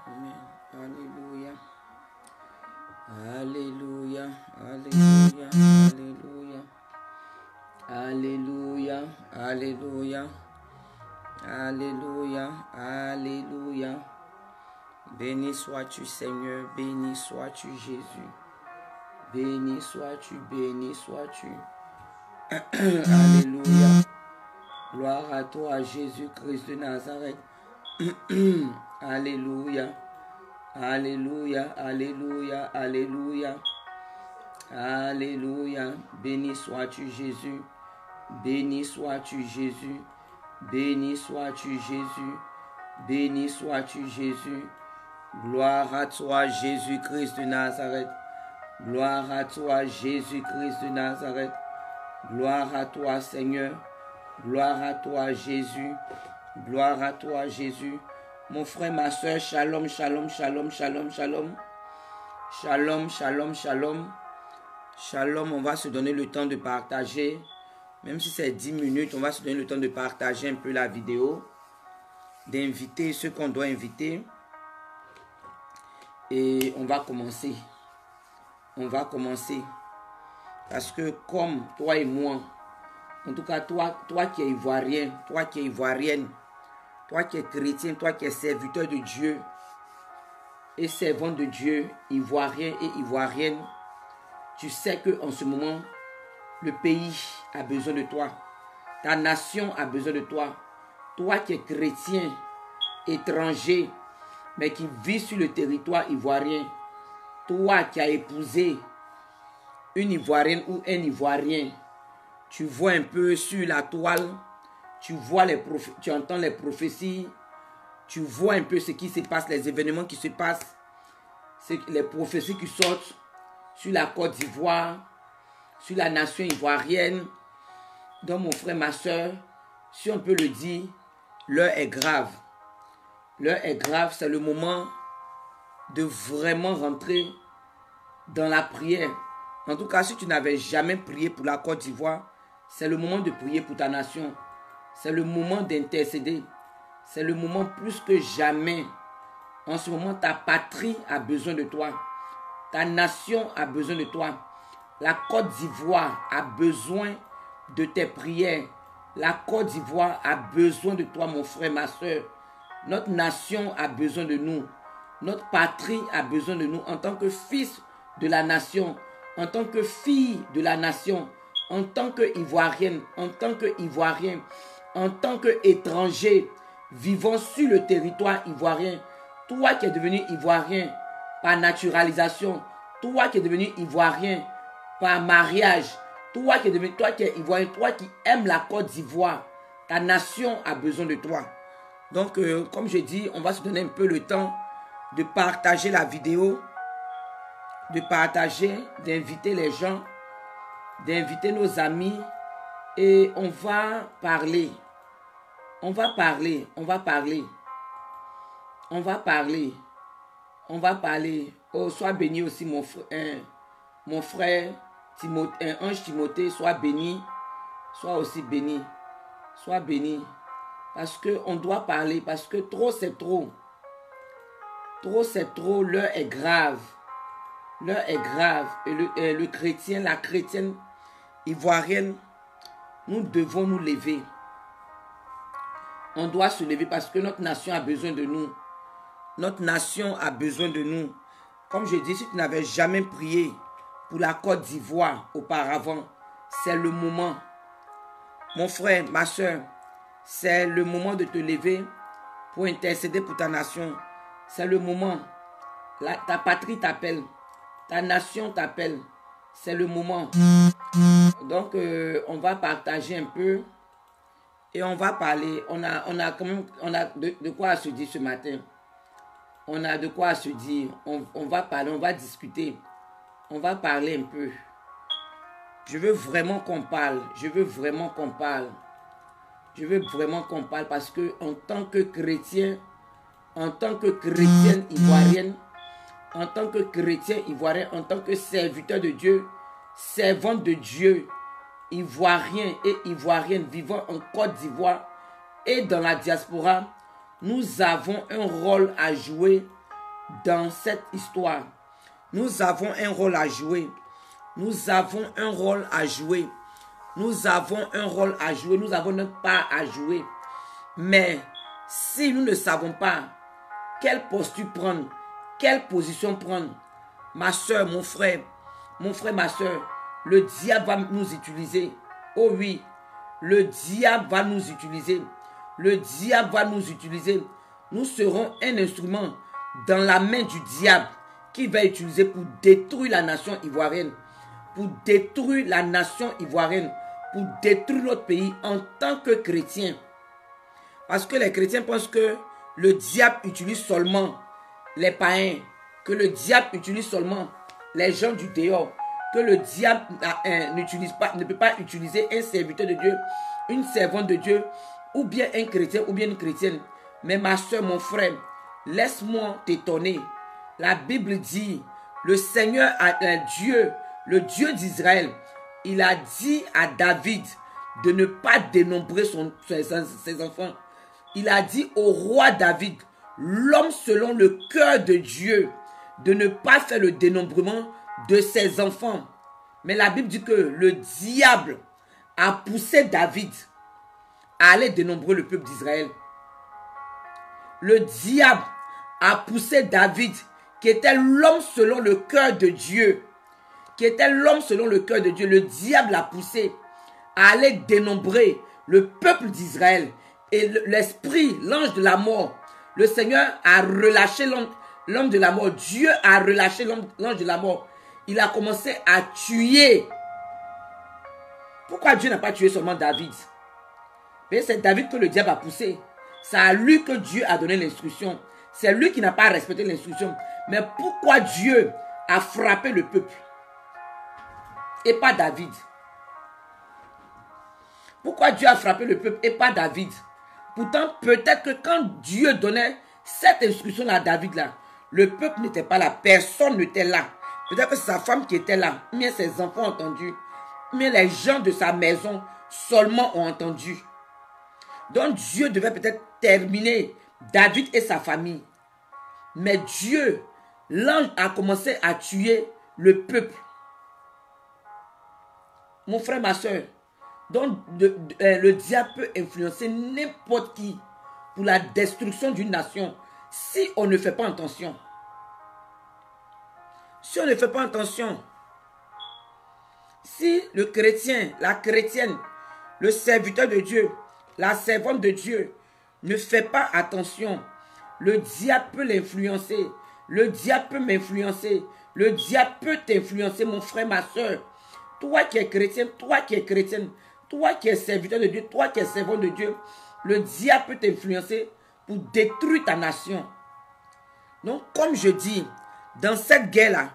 Amen. Alléluia. Alléluia. Alléluia. Alléluia. Alléluia. Alléluia. Alléluia. Alléluia. Béni sois-tu, Seigneur. Béni sois-tu, Jésus. Béni sois-tu. Béni sois-tu. Alléluia. Gloire à toi, Jésus-Christ de Nazareth. Alléluia. Alléluia. Alléluia. Alléluia. Alléluia. Béni sois-tu, Jésus. Béni sois-tu, Jésus. Béni sois-tu, Jésus. Béni sois-tu, Jésus. Gloire à toi, Jésus-Christ de Nazareth. Gloire à toi, Jésus-Christ de Nazareth. Gloire à toi, Seigneur. Gloire à toi, Jésus. Gloire à toi, Jésus. Mon frère, ma soeur, shalom, shalom, shalom, shalom, shalom. Shalom, shalom, shalom. Shalom, on va se donner le temps de partager. Même si c'est 10 minutes, on va se donner le temps de partager un peu la vidéo. D'inviter ceux qu'on doit inviter. Et on va commencer. On va commencer. Parce que comme toi et moi, en tout cas toi qui es ivoirien, toi qui es ivoirienne, toi qui es chrétien, toi qui es serviteur de Dieu et servant de Dieu, ivoirien et ivoirienne, tu sais qu'en ce moment, le pays a besoin de toi. Ta nation a besoin de toi. Toi qui es chrétien, étranger, mais qui vis sur le territoire ivoirien, toi qui as épousé une ivoirienne ou un ivoirien, tu vois un peu sur la toile, tu entends les prophéties, tu vois un peu ce qui se passe, les événements qui se passent, les prophéties qui sortent sur la Côte d'Ivoire, sur la nation ivoirienne. Donc mon frère, ma soeur, si on peut le dire, l'heure est grave. L'heure est grave, c'est le moment de vraiment rentrer dans la prière. En tout cas, si tu n'avais jamais prié pour la Côte d'Ivoire, c'est le moment de prier pour ta nation. C'est le moment d'intercéder. C'est le moment plus que jamais. En ce moment, ta patrie a besoin de toi. Ta nation a besoin de toi. La Côte d'Ivoire a besoin de tes prières. La Côte d'Ivoire a besoin de toi, mon frère, ma soeur. Notre nation a besoin de nous. Notre patrie a besoin de nous en tant que fils de la nation, en tant que fille de la nation, en tant qu'Ivoirienne, en tant qu'Ivoirien, en tant qu'étranger vivant sur le territoire ivoirien. Toi qui es devenu Ivoirien par naturalisation, toi qui es devenu Ivoirien par mariage, toi qui es Ivoirien, toi qui aimes la Côte d'Ivoire, ta nation a besoin de toi. Donc, comme je dis, on va se donner un peu le temps de partager la vidéo, de partager, d'inviter les gens, d'inviter nos amis et on va parler. On va parler, on va parler. On va parler. On va parler. Oh, sois béni aussi mon frère Timothée, Ange Timothée, sois béni. Sois aussi béni. Sois béni. Parce qu'on doit parler, parce que trop c'est trop. Trop c'est trop, l'heure est grave. L'heure est grave. Et le chrétien, la chrétienne ivoirienne, nous devons nous lever. On doit se lever parce que notre nation a besoin de nous. Notre nation a besoin de nous. Comme je dis, si tu n'avais jamais prié pour la Côte d'Ivoire auparavant, c'est le moment. Mon frère, ma soeur, c'est le moment de te lever pour intercéder pour ta nation. C'est le moment. Ta patrie t'appelle. Ta nation t'appelle. C'est le moment. Donc, on va partager un peu. Et on va parler. On a quand même de quoi se dire ce matin. On a de quoi se dire. On va parler, on va discuter. On va parler un peu. Je veux vraiment qu'on parle. Je veux vraiment qu'on parle. Je veux vraiment qu'on parle parce que en tant que chrétien, en tant que chrétienne ivoirienne, en tant que chrétien ivoirien, en tant que serviteur de Dieu, servant de Dieu, ivoirien et ivoirienne vivant en Côte d'Ivoire et dans la diaspora, nous avons un rôle à jouer dans cette histoire. Nous avons un rôle à jouer. Nous avons un rôle à jouer. Nous avons un rôle à jouer. Nous avons notre part à jouer. Mais si nous ne savons pas quelle posture prendre, quelle position prendre, ma soeur, mon frère, ma soeur, le diable va nous utiliser. Oh oui, le diable va nous utiliser. Le diable va nous utiliser. Nous serons un instrument dans la main du diable qui va utiliser pour détruire la nation ivoirienne. Pour détruire la nation ivoirienne. Pour détruire notre pays en tant que chrétien. Parce que les chrétiens pensent que le diable utilise seulement les païens. Que le diable utilise seulement les gens du dehors. Que le diable ne peut pas utiliser un serviteur de Dieu, une servante de Dieu, ou bien un chrétien, ou bien une chrétienne. Mais ma soeur, mon frère, laisse-moi t'étonner. La Bible dit, le Seigneur, Dieu, le Dieu d'Israël, il a dit à David de ne pas dénombrer ses enfants. Il a dit au roi David, l'homme selon le cœur de Dieu, de ne pas faire le dénombrement de ses enfants. Mais la Bible dit que le diable a poussé David à aller dénombrer le peuple d'Israël. Le diable a poussé David, qui était l'homme selon le cœur de Dieu. Qui était l'homme selon le cœur de Dieu. Le diable l'a poussé à aller dénombrer le peuple d'Israël. Et l'esprit, l'ange de la mort, le Seigneur a relâché l'homme de la mort. Dieu a relâché l'ange de la mort. Il a commencé à tuer. Pourquoi Dieu n'a pas tué seulement David? Mais c'est David que le diable a poussé. C'est à lui que Dieu a donné l'instruction. C'est lui qui n'a pas respecté l'instruction. Mais pourquoi Dieu a frappé le peuple et pas David? Pourquoi Dieu a frappé le peuple et pas David? Pourtant, peut-être que quand Dieu donnait cette instruction à David là, le peuple n'était pas là, personne n'était là. Peut-être que c'est sa femme qui était là, ou bien ses enfants ont entendu, ou bien les gens de sa maison seulement ont entendu. Donc Dieu devait peut-être terminer David et sa famille. Mais Dieu, l'ange a commencé à tuer le peuple. Mon frère, ma soeur, donc le diable peut influencer n'importe qui pour la destruction d'une nation si on ne fait pas attention. Si on ne fait pas attention, si le chrétien, la chrétienne, le serviteur de Dieu, la servante de Dieu ne fait pas attention, le diable peut l'influencer. Le diable peut m'influencer. Le diable peut t'influencer, mon frère, ma soeur. Toi qui es chrétien, toi qui es chrétienne, toi qui es serviteur de Dieu, toi qui es servant de Dieu, le diable peut t'influencer pour détruire ta nation. Donc, comme je dis, dans cette guerre-là,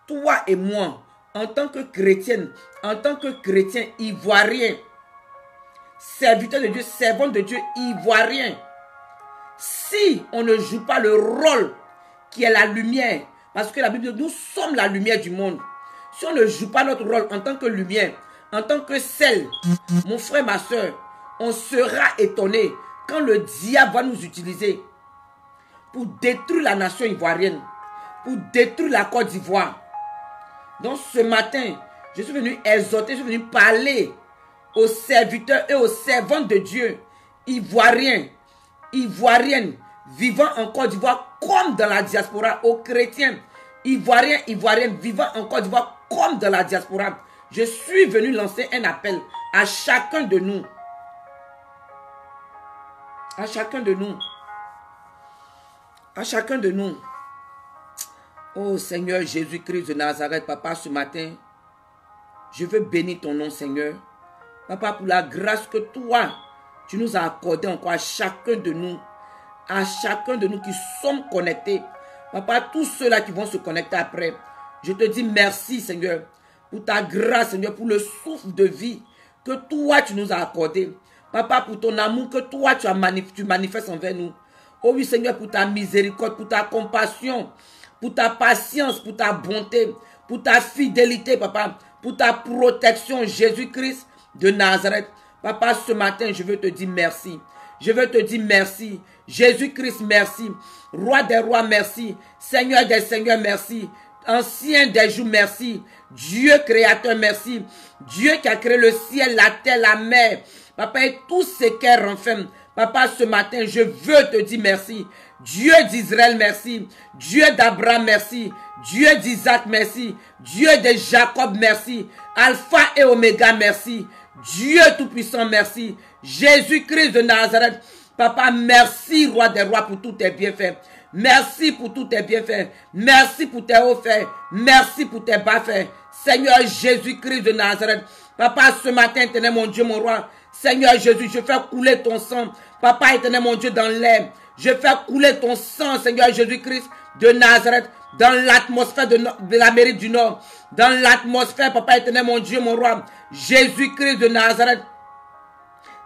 toi et moi, en tant que chrétienne, en tant que chrétien ivoirien, serviteur de Dieu, servant de Dieu ivoirien, si on ne joue pas le rôle qui est la lumière, parce que la Bible dit, nous sommes la lumière du monde. Si on ne joue pas notre rôle en tant que lumière, en tant que sel, mon frère, ma soeur, on sera étonné quand le diable va nous utiliser pour détruire la nation ivoirienne, pour détruire la Côte d'Ivoire. Donc ce matin, je suis venu exhorter, je suis venu parler aux serviteurs et aux servantes de Dieu, ivoiriens, ivoiriennes, vivant en Côte d'Ivoire comme dans la diaspora, aux chrétiens, ivoiriens, ivoiriennes, vivant en Côte d'Ivoire comme dans la diaspora. Je suis venu lancer un appel à chacun de nous. À chacun de nous. À chacun de nous. Oh Seigneur Jésus-Christ de Nazareth, Papa, ce matin, je veux bénir ton nom, Seigneur. Papa, pour la grâce que toi, tu nous as accordée encore à chacun de nous qui sommes connectés. Papa, tous ceux-là qui vont se connecter après, je te dis merci, Seigneur, pour ta grâce, Seigneur, pour le souffle de vie que toi, tu nous as accordé. Papa, pour ton amour que toi, tu manifestes envers nous. Oh oui, Seigneur, pour ta miséricorde, pour ta compassion, pour ta patience, pour ta bonté, pour ta fidélité, Papa, pour ta protection, Jésus-Christ de Nazareth. Papa, ce matin, je veux te dire merci. Je veux te dire merci. Jésus-Christ, merci. Roi des rois, merci. Seigneur des seigneurs, merci. Ancien des jours, merci. Dieu créateur, merci. Dieu qui a créé le ciel, la terre, la mer. Papa, et tout ce qu'elle renferme. Papa, ce matin, je veux te dire merci. Dieu d'Israël, merci. Dieu d'Abraham, merci. Dieu d'Isaac, merci. Dieu de Jacob, merci. Alpha et Oméga, merci. Dieu Tout-Puissant, merci. Jésus-Christ de Nazareth. Papa, merci, Roi des rois, pour tous tes bienfaits. Merci pour tous tes bienfaits. Merci pour tes hauts faits. Merci pour tes bas faits. Seigneur Jésus-Christ de Nazareth. Papa, ce matin, éternel mon Dieu, mon roi. Seigneur Jésus, je fais couler ton sang. Papa, éternel mon Dieu, dans l'air. Je fais couler ton sang, Seigneur Jésus-Christ de Nazareth, dans l'atmosphère de l'Amérique du Nord. Dans l'atmosphère, Papa, éternel mon Dieu, mon roi. Jésus-Christ de Nazareth.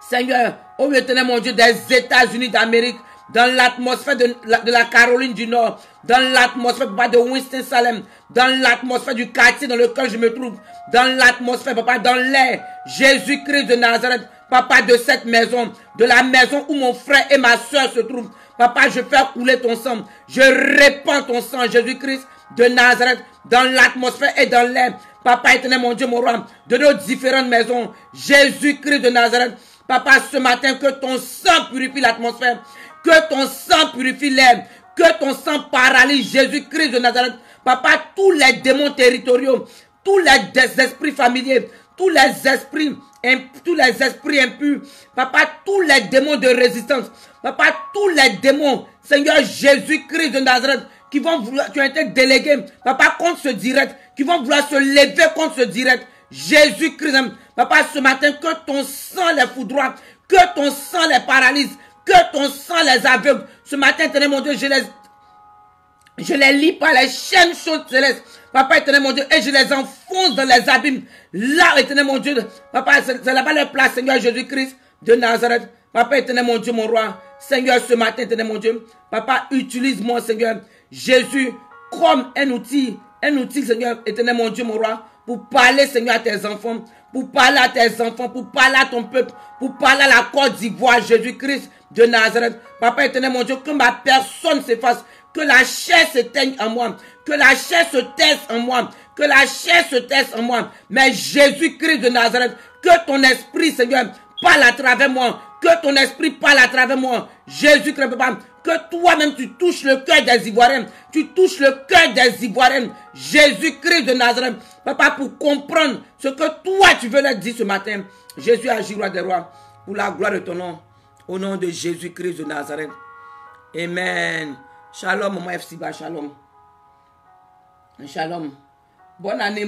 Seigneur, ô éternel mon Dieu, des États-Unis d'Amérique, dans l'atmosphère de la Caroline du Nord, dans l'atmosphère, papa, de Winston-Salem, dans l'atmosphère du quartier dans lequel je me trouve, dans l'atmosphère, papa, dans l'air, Jésus-Christ de Nazareth, papa, de cette maison, de la maison où mon frère et ma soeur se trouvent, papa, je fais couler ton sang, je répands ton sang, Jésus-Christ de Nazareth, dans l'atmosphère et dans l'air, papa, éternel mon Dieu, mon roi, de nos différentes maisons, Jésus-Christ de Nazareth, papa, ce matin, que ton sang purifie l'atmosphère, que ton sang purifie l'air, que ton sang paralyse Jésus-Christ de Nazareth. Papa, tous les démons territoriaux, tous les esprits familiers, tous les esprits impurs, papa, tous les démons de résistance, papa, tous les démons, Seigneur Jésus-Christ de Nazareth, qui ont été délégués, papa, contre ce direct, qui vont vouloir se lever contre ce direct. Jésus-Christ, papa, ce matin, que ton sang les foudroie, que ton sang les paralyse, que ton sang les aveugle. Ce matin, éternel mon Dieu, je les lis par les chaînes chaudes célestes. Papa, éternel mon Dieu, et je les enfonce dans les abîmes. Là, éternel mon Dieu, papa, c'est là-bas leur place, Seigneur Jésus-Christ de Nazareth. Papa, éternel mon Dieu, mon roi. Seigneur, ce matin, éternel mon Dieu, papa, utilise-moi, Seigneur Jésus, comme un outil, Seigneur, éternel mon Dieu, mon roi, pour parler, Seigneur, à tes enfants, pour parler à tes enfants, pour parler à ton peuple, pour parler à la Côte d'Ivoire, Jésus-Christ de Nazareth. Papa éternel, mon Dieu, que ma personne s'efface, que la chair s'éteigne en moi, que la chair se taise en moi, que la chair se taise en moi. Mais Jésus-Christ de Nazareth, que ton esprit, Seigneur, parle à travers moi, que ton esprit parle à travers moi. Jésus-Christ, papa, que toi-même tu touches le cœur des Ivoiriens, tu touches le cœur des Ivoiriens. Jésus-Christ de Nazareth, papa, pour comprendre ce que toi tu veux leur dire ce matin. Jésus agit, roi des rois, pour la gloire de ton nom, au nom de Jésus-Christ de Nazareth. Amen. Shalom, maman FCBA, shalom. Shalom. Bonne année,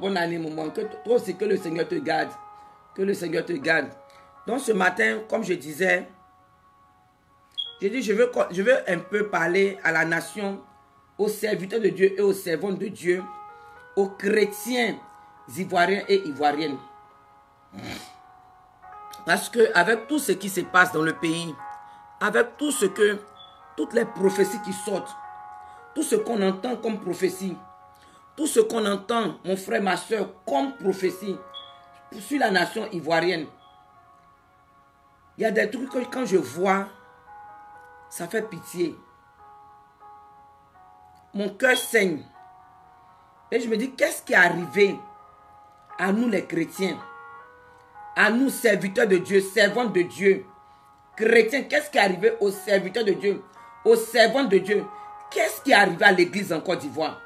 bonne année, maman. Que toi aussi, que le Seigneur te garde. Que le Seigneur te garde. Donc ce matin, comme je disais, j'ai dit, je veux un peu parler à la nation, aux serviteurs de Dieu et aux servantes de Dieu, aux chrétiens ivoiriens et ivoiriennes. Parce que avec tout ce qui se passe dans le pays, avec toutes les prophéties qui sortent, tout ce qu'on entend comme prophétie, tout ce qu'on entend, mon frère, ma soeur, comme prophétie sur la nation ivoirienne, il y a des trucs que quand je vois, ça fait pitié. Mon cœur saigne. Et je me dis, qu'est-ce qui est arrivé à nous les chrétiens, à nous serviteurs de Dieu, servantes de Dieu, chrétiens, qu'est-ce qui est arrivé aux serviteurs de Dieu, aux servantes de Dieu? Qu'est-ce qui est arrivé à l'église en Côte d'Ivoire?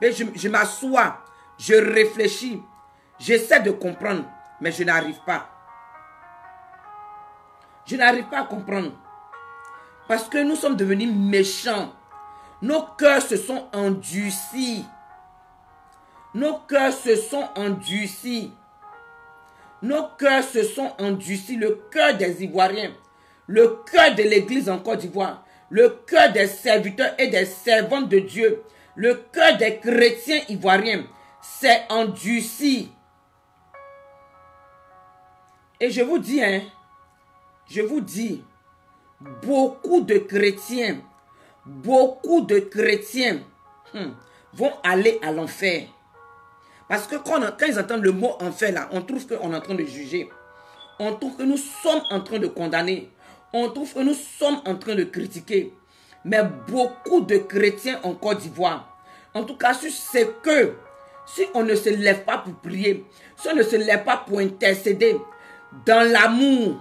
Je m'assois, je réfléchis, j'essaie de comprendre, mais je n'arrive pas. Je n'arrive pas à comprendre. Parce que nous sommes devenus méchants. Nos cœurs se sont endurcis. Nos cœurs se sont endurcis. Nos cœurs se sont endurcis. Le cœur des Ivoiriens, le cœur de l'église en Côte d'Ivoire, le cœur des serviteurs et des servantes de Dieu, le cœur des chrétiens ivoiriens s'est endurci. Et je vous dis, beaucoup de chrétiens vont aller à l'enfer. Parce que quand ils entendent le mot enfer là, on trouve qu'on est en train de juger. On trouve que nous sommes en train de condamner. on trouve que nous sommes en train de critiquer. Mais beaucoup de chrétiens en Côte d'Ivoire, en tout cas, c'est que si on ne se lève pas pour prier, si on ne se lève pas pour intercéder dans l'amour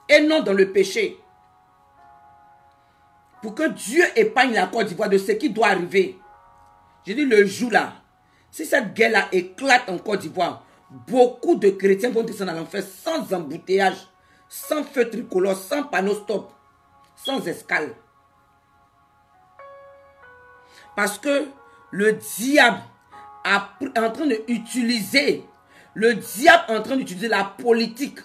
et non dans le péché, pour que Dieu épargne la Côte d'Ivoire de ce qui doit arriver. Je dis le jour là, si cette guerre-là éclate en Côte d'Ivoire, beaucoup de chrétiens vont descendre à l'enfer sans embouteillage, sans feu tricolore, sans panneau stop, sans escale. Parce que le diable est en train d'utiliser, la politique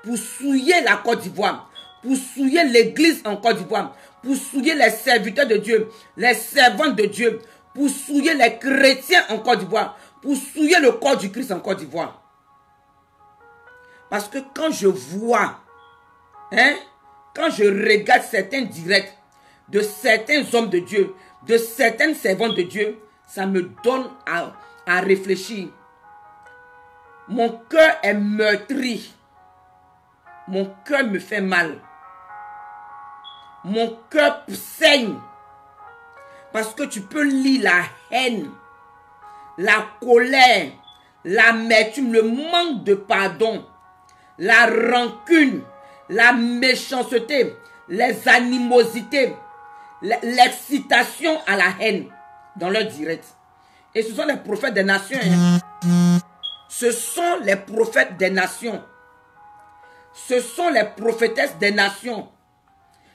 pour souiller la Côte d'Ivoire, pour souiller l'église en Côte d'Ivoire, pour souiller les serviteurs de Dieu, les servantes de Dieu, pour souiller les chrétiens en Côte d'Ivoire, pour souiller le corps du Christ en Côte d'Ivoire. Parce que quand je vois, quand je regarde certains directs de certains hommes de Dieu, de certaines servantes de Dieu, ça me donne à réfléchir. Mon cœur est meurtri. Mon cœur me fait mal. Mon cœur saigne. Parce que tu peux lire la haine, la colère, l'amertume, le manque de pardon, la rancune, la méchanceté, les animosités, l'excitation à la haine dans leur direct. Et ce sont les prophètes des nations. Ce sont les prophètes des nations. Ce sont les prophétesses des nations.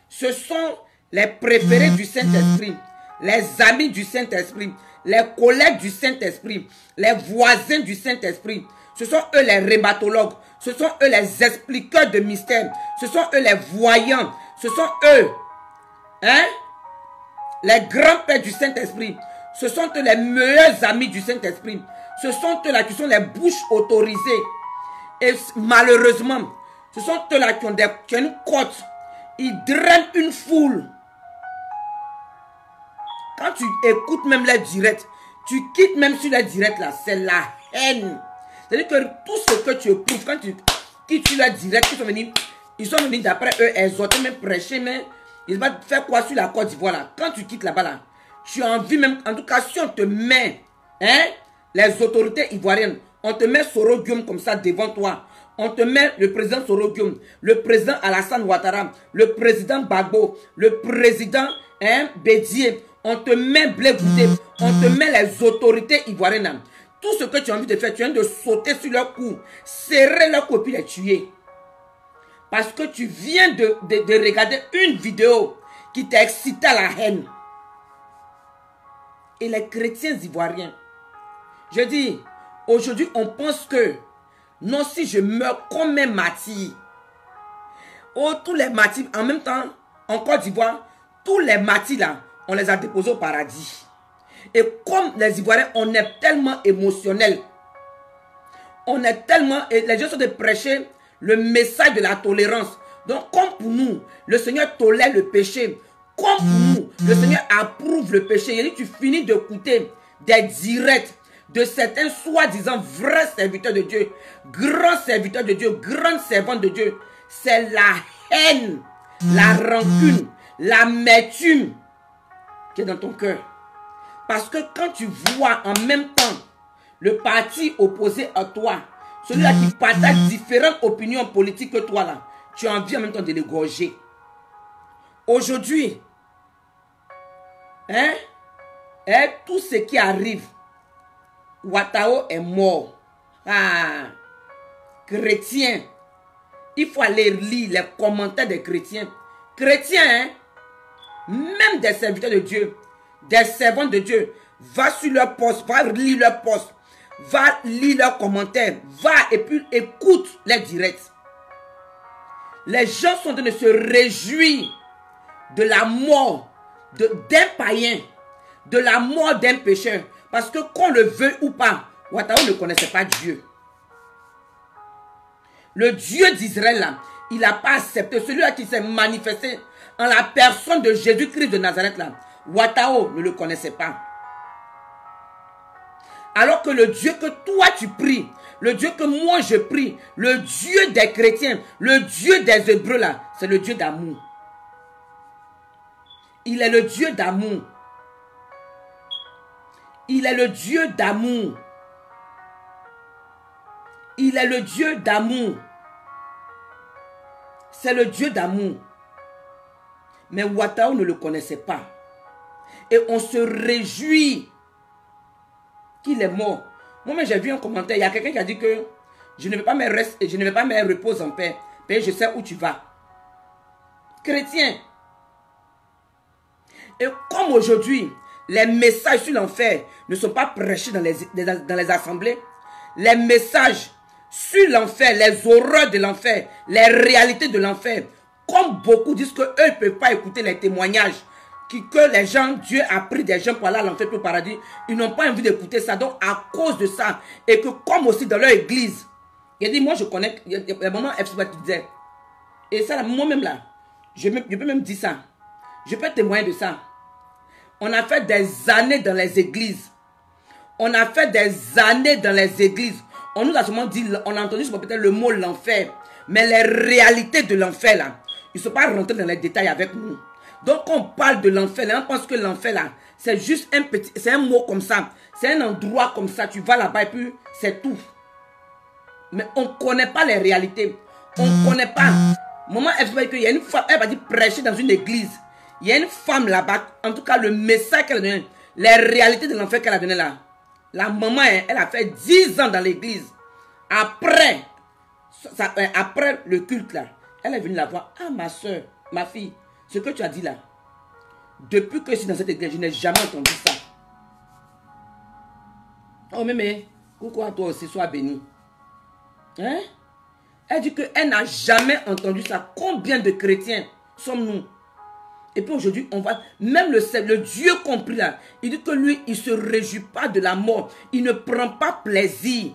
Ce sont les préférés du Saint-Esprit, les amis du Saint-Esprit, les collègues du Saint-Esprit, les voisins du Saint-Esprit. Ce sont eux les rhumatologues, ce sont eux les expliqueurs de mystères, ce sont eux les voyants, ce sont eux, les grands-pères du Saint-Esprit. Ce sont eux les meilleurs amis du Saint-Esprit. Ce sont eux là qui sont les bouches autorisées. Et malheureusement, ce sont eux là qui ont une cote. Ils drainent une foule. Quand tu écoutes même les directs, tu quittes même sur les directs là, c'est la haine. C'est-à-dire que tout ce que tu éprouves quand tu quittes sur les directs, ils sont venus d'après eux exhorter, même prêcher, mais ils vont faire quoi sur la Côte d'Ivoire là. Quand tu quittes là-bas là, tu as envie même, en tout cas si on te met, les autorités ivoiriennes, on te met Soro Guillaume comme ça devant toi. On te met le président Soro Guillaume, le président Alassane Ouattara, le président Gbagbo, le président Bédié. On te met Blé Goudé, on te met les autorités ivoiriennes. Tout ce que tu as envie de faire, tu viens de sauter sur leur cou, serrer leur cou et puis les tuer. Parce que tu viens de regarder une vidéo qui t'a excité à la haine. Et les chrétiens ivoiriens, je dis, aujourd'hui on pense que, non, si je meurs comme un martyr, tous les martyrs, en même temps, en Côte d'Ivoire, tous les martyrs là, on les a déposés au paradis. Et comme les Ivoiriens, on est tellement émotionnels, on est tellement, et les gens sont de prêcher le message de la tolérance. Donc comme pour nous, le Seigneur tolère le péché, comme pour nous, le Seigneur approuve le péché. Et tu finis d'écouter des directs de certains soi-disant vrais serviteurs de Dieu, grands serviteurs de Dieu, grandes servantes de Dieu. C'est la haine, la rancune, l'amertume qui est dans ton cœur. Parce que quand tu vois en même temps le parti opposé à toi, celui-là qui partage différentes opinions politiques que toi là, tu as envie en même temps de l'égorger. Aujourd'hui, tout ce qui arrive, Ouattao est mort. Chrétien, il faut aller lire les commentaires des chrétiens. Chrétiens, même des serviteurs de Dieu, des servants de Dieu, va sur leur poste, va lire leur poste, va lire leurs commentaires, va et puis écoute les directs. Les gens sont en train de se réjouir de la mort d'un païen, de la mort d'un pécheur. Parce que qu'on le veut ou pas, Ouattao ne connaissait pas Dieu. Le Dieu d'Israël là, il n'a pas accepté. Celui-là qui s'est manifesté en la personne de Jésus-Christ de Nazareth là, Ouattao ne le connaissait pas. Alors que le Dieu que toi tu pries, le Dieu que moi je prie, le Dieu des chrétiens, le Dieu des Hébreux là, c'est le Dieu d'amour. Il est le Dieu d'amour. Il est le Dieu d'amour. Il est le Dieu d'amour. C'est le Dieu d'amour. Mais Wataou ne le connaissait pas. Et on se réjouit qu'il est mort. Moi, j'ai vu un commentaire. Il y a quelqu'un qui a dit que je ne vais pas me reposer en paix. Mais je sais où tu vas. Chrétien. Et comme aujourd'hui, les messages sur l'enfer ne sont pas prêchés dans les assemblées, les messages sur l'enfer, les horreurs de l'enfer, les réalités de l'enfer, comme beaucoup disent qu'eux ne peuvent pas écouter les témoignages, que les gens, Dieu a pris des gens pour aller à l'enfer pour le paradis, ils n'ont pas envie d'écouter ça. Donc à cause de ça, et que comme aussi dans leur église, il a dit, moi je connais, il y a des moments qui disaient, et ça moi-même là, je peux même dire ça, je peux témoigner de ça. On a fait des années dans les églises. On a fait des années dans les églises. On nous a seulement dit, on a entendu peut-être le mot l'enfer. Mais les réalités de l'enfer là, ils ne sont pas rentrés dans les détails avec nous. Donc on parle de l'enfer là, on pense que l'enfer là, c'est juste un petit, c'est un mot comme ça. C'est un endroit comme ça, tu vas là-bas et puis c'est tout. Mais on ne connaît pas les réalités. On ne connaît pas. Maman, elle y a une femme, elle va dire prêcher dans une église. Il y a une femme là-bas, en tout cas le message qu'elle a donné, les réalités de l'enfer qu'elle a donné là. La maman, elle a fait 10 ans dans l'église. Après le culte là, elle est venue la voir. Ah ma soeur, ma fille, ce que tu as dit là, depuis que je suis dans cette église, je n'ai jamais entendu ça. Oh mais, coucou à toi aussi, sois béni. Hein? Elle dit qu'elle n'a jamais entendu ça. Combien de chrétiens sommes-nous? Et puis aujourd'hui, on va, même le Dieu compris là, il dit que lui, il ne se réjouit pas de la mort. Il ne prend pas plaisir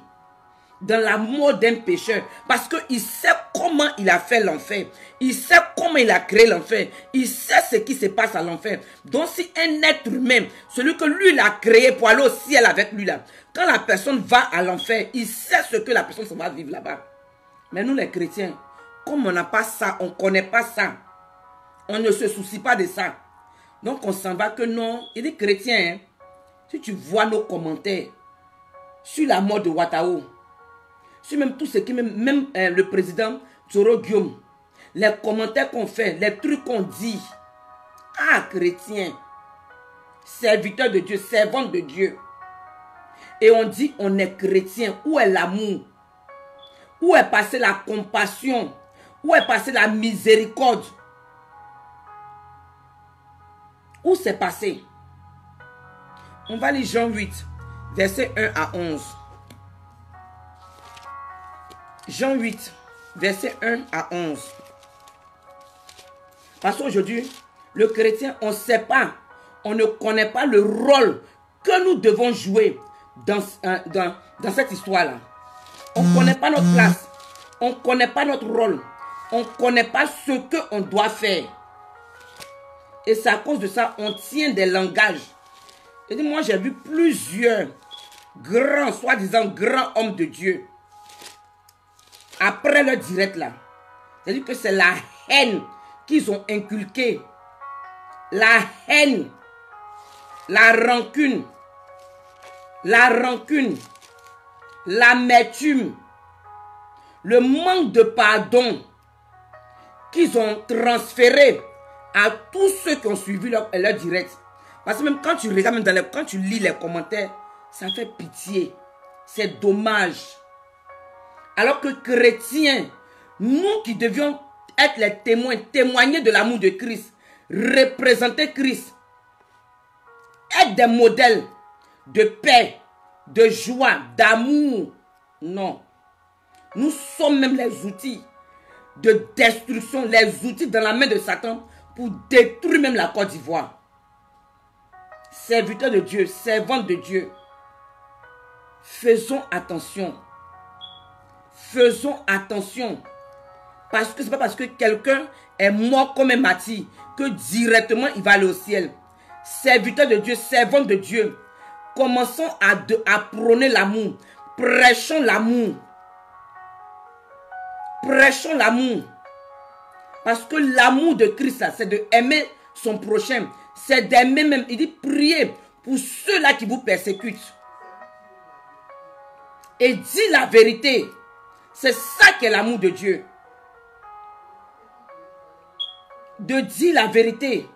dans la mort d'un pécheur. Parce qu'il sait comment il a fait l'enfer. Il sait comment il a créé l'enfer. Il sait ce qui se passe à l'enfer. Donc si un être humain, celui que lui il a créé pour aller au ciel avec lui là, quand la personne va à l'enfer, il sait ce que la personne va vivre là-bas. Mais nous les chrétiens, comme on n'a pas ça, on ne connaît pas ça. On ne se soucie pas de ça. Donc on s'en va que non. Il est chrétien. Hein? Si tu vois nos commentaires sur la mort de Wataou, sur même tout ce qui, même le président Toro Guillaume, les commentaires qu'on fait, les trucs qu'on dit. Ah, chrétien, serviteur de Dieu, servante de Dieu. Et on dit on est chrétien. Où est l'amour? Où est passée la compassion? Où est passée la miséricorde? Où c'est passé? On va lire Jean 8, verset 1 à 11. Jean 8, verset 1 à 11. Parce qu'aujourd'hui, le chrétien, on ne sait pas, on ne connaît pas le rôle que nous devons jouer dans cette histoire-là. On ne connaît pas notre place. On ne connaît pas notre rôle. On ne connaît pas ce qu'on doit faire. Et c'est à cause de ça, on tient des langages. Et moi, j'ai vu plusieurs grands, soi-disant grands hommes de Dieu. Après le direct là. C'est-à-dire que c'est la haine qu'ils ont inculquée. La haine. La rancune. L'amertume. Le manque de pardon qu'ils ont transféré à tous ceux qui ont suivi leur direct. Parce que même quand tu regardes, même quand tu lis les commentaires, ça fait pitié. C'est dommage. Alors que chrétiens, nous qui devions être les témoins, témoigner de l'amour de Christ, représenter Christ, être des modèles de paix, de joie, d'amour. Non. Nous sommes même les outils de destruction, les outils dans la main de Satan pour détruire même la Côte d'Ivoire. Serviteurs de Dieu, servantes de Dieu, faisons attention. Faisons attention. Parce que ce n'est pas parce que quelqu'un est mort comme un martyr que directement il va aller au ciel. Serviteurs de Dieu, servantes de Dieu, commençons à prôner l'amour. Prêchons l'amour. Prêchons l'amour. Parce que l'amour de Christ, c'est de aimer son prochain. C'est d'aimer même. Il dit priez pour ceux-là qui vous persécutent. Et dis la vérité. C'est ça qu'est l'amour de Dieu. De dire la vérité.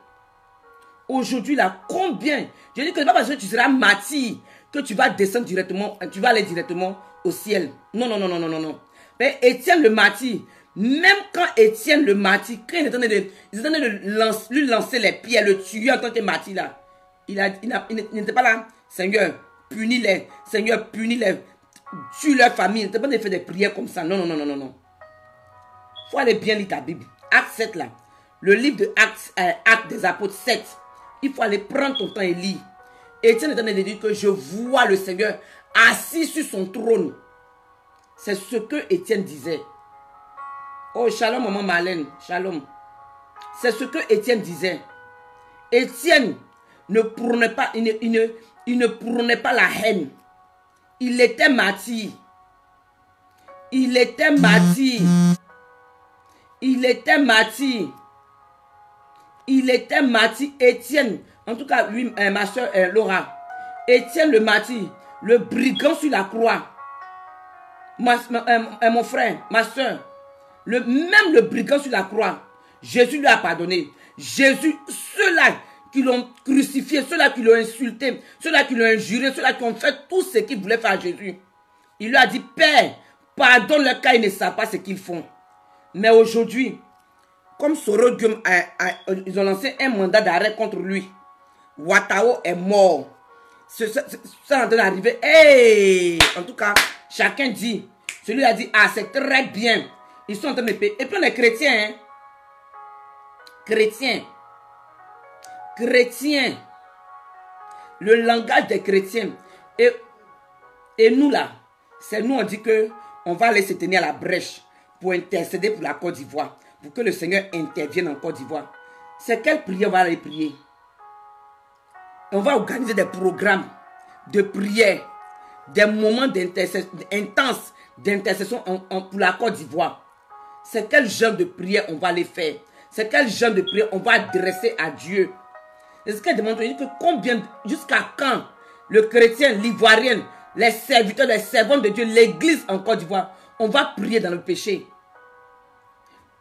Aujourd'hui, là, combien? Je dis que ce n'est pas parce que tu seras martyr que tu vas descendre directement, tu vas aller directement au ciel. Non, non, non, non, non, non, non. Mais Étienne le martyr, même quand Étienne le martyr, quand ils étaient en train de lui lancer les pierres, le tuer en tant que martyr là, il n'était pas là. Seigneur, punis-les. Seigneur, punis-les. Tue leur famille. Il n'était pas de faire des prières comme ça. Non, non, non, non, non, non. Il faut aller bien lire ta Bible. Acte 7 là. Le livre de Actes des Apôtres 7. Il faut aller prendre ton temps et lire. Étienne est en train de dire que je vois le Seigneur assis sur son trône. C'est ce que Étienne disait. Oh, shalom, maman Marlène. Shalom. C'est ce que Étienne disait. Étienne ne prônait pas, il ne prônait pas la haine. Il était martyr. Il était martyr. Il était martyr. Il était martyr. Étienne, en tout cas, lui, ma soeur Laura. Étienne le martyr, le brigand sur la croix. Mon frère, ma soeur, même le brigand sur la croix, Jésus lui a pardonné. Jésus, ceux-là qui l'ont crucifié, ceux-là qui l'ont insulté, ceux-là qui l'ont injuré, ceux-là qui ont fait tout ce qu'ils voulaient faire à Jésus. Il lui a dit, Père, pardonne-leur car ils ne savent pas ce qu'ils font. Mais aujourd'hui, comme Soro Guillaume, ils ont lancé un mandat d'arrêt contre lui. Ouattao est mort. Ça est en train d'arriver. Hey! En tout cas, chacun dit. Celui a dit, ah, c'est très bien. Ils sont en train de payer. Et puis les chrétiens, hein? Chrétiens. Chrétiens. Le langage des chrétiens. Et nous là, c'est nous on dit que on va aller se tenir à la brèche pour intercéder pour la Côte d'Ivoire. Pour que le Seigneur intervienne en Côte d'Ivoire. C'est quelle prière on va aller prier? On va organiser des programmes de prière, des moments intenses d'intercession pour la Côte d'Ivoire. C'est quel genre de prière on va les faire? C'est quel genre de prière on va adresser à Dieu? Est-ce qu'elle demande que combien, jusqu'à quand le chrétien, l'ivoirien, les serviteurs, les servantes de Dieu, l'église en Côte d'Ivoire, on va prier dans le péché?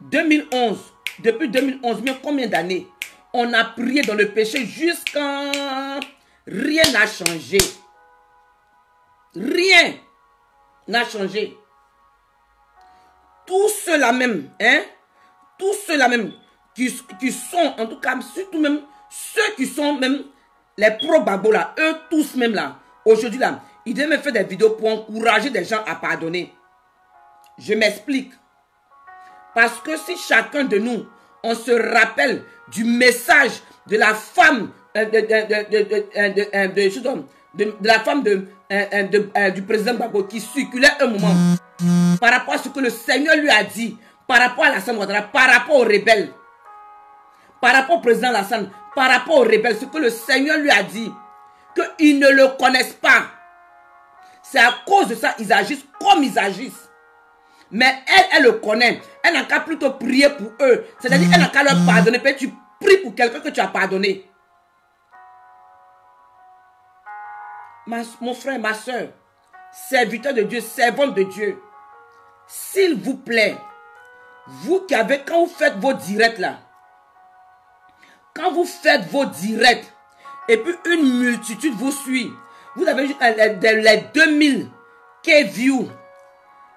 2011, depuis 2011, mais combien d'années on a prié dans le péché jusqu'à rien n'a changé. Rien n'a changé. Tous ceux-là même, hein, tous ceux-là même qui sont, en tout cas, surtout même ceux qui sont même les pro-babos là, eux tous même là, aujourd'hui là, ils devaient faire des vidéos pour encourager des gens à pardonner. Je m'explique. Parce que si chacun de nous, on se rappelle du message de la femme, du président Gbagbo qui circulait un moment, par rapport à ce que le Seigneur lui a dit, par rapport à Alassane Ouattara, par rapport aux rebelles, par rapport au président Alassane, par rapport aux rebelles, ce que le Seigneur lui a dit, qu'ils ne le connaissent pas. C'est à cause de ça qu'ils agissent comme ils agissent. Mais elle le connaît. Elle n'a qu'à plutôt prier pour eux. C'est-à-dire elle n'a qu'à leur pardonner. Puis tu pries pour quelqu'un que tu as pardonné. Mon frère, ma soeur, serviteur de Dieu, servante de Dieu, s'il vous plaît, vous qui avez, quand vous faites vos directs là, quand vous faites vos directs, et puis une multitude vous suit, vous avez les 2000 K-views,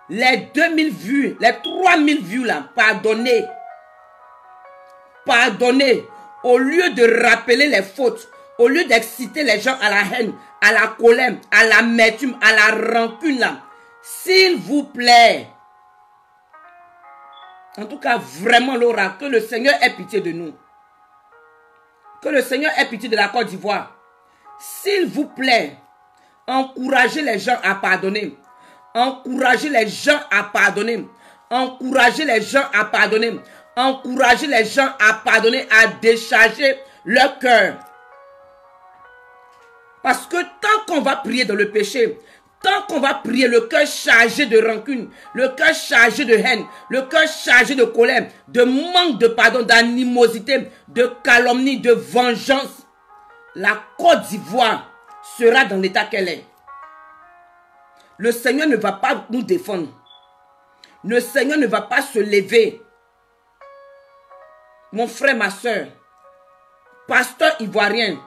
les 2000 vues, les 3000 vues là, pardonnez. Pardonnez. Au lieu de rappeler les fautes, au lieu d'exciter les gens à la haine, à la colère, à l'amertume, à la rancune là, s'il vous plaît. En tout cas, vraiment Laura, que le Seigneur ait pitié de nous. Que le Seigneur ait pitié de la Côte d'Ivoire. S'il vous plaît, encouragez les gens à pardonner. Encouragez les gens à pardonner. Encouragez les gens à pardonner. Encouragez les gens à pardonner, à décharger leur cœur. Parce que tant qu'on va prier dans le péché, tant qu'on va prier le cœur chargé de rancune, le cœur chargé de haine, le cœur chargé de colère, de manque de pardon, d'animosité, de calomnie, de vengeance, la Côte d'Ivoire sera dans l'état qu'elle est. Le Seigneur ne va pas nous défendre. Le Seigneur ne va pas se lever. Mon frère, ma soeur, pasteur ivoirien,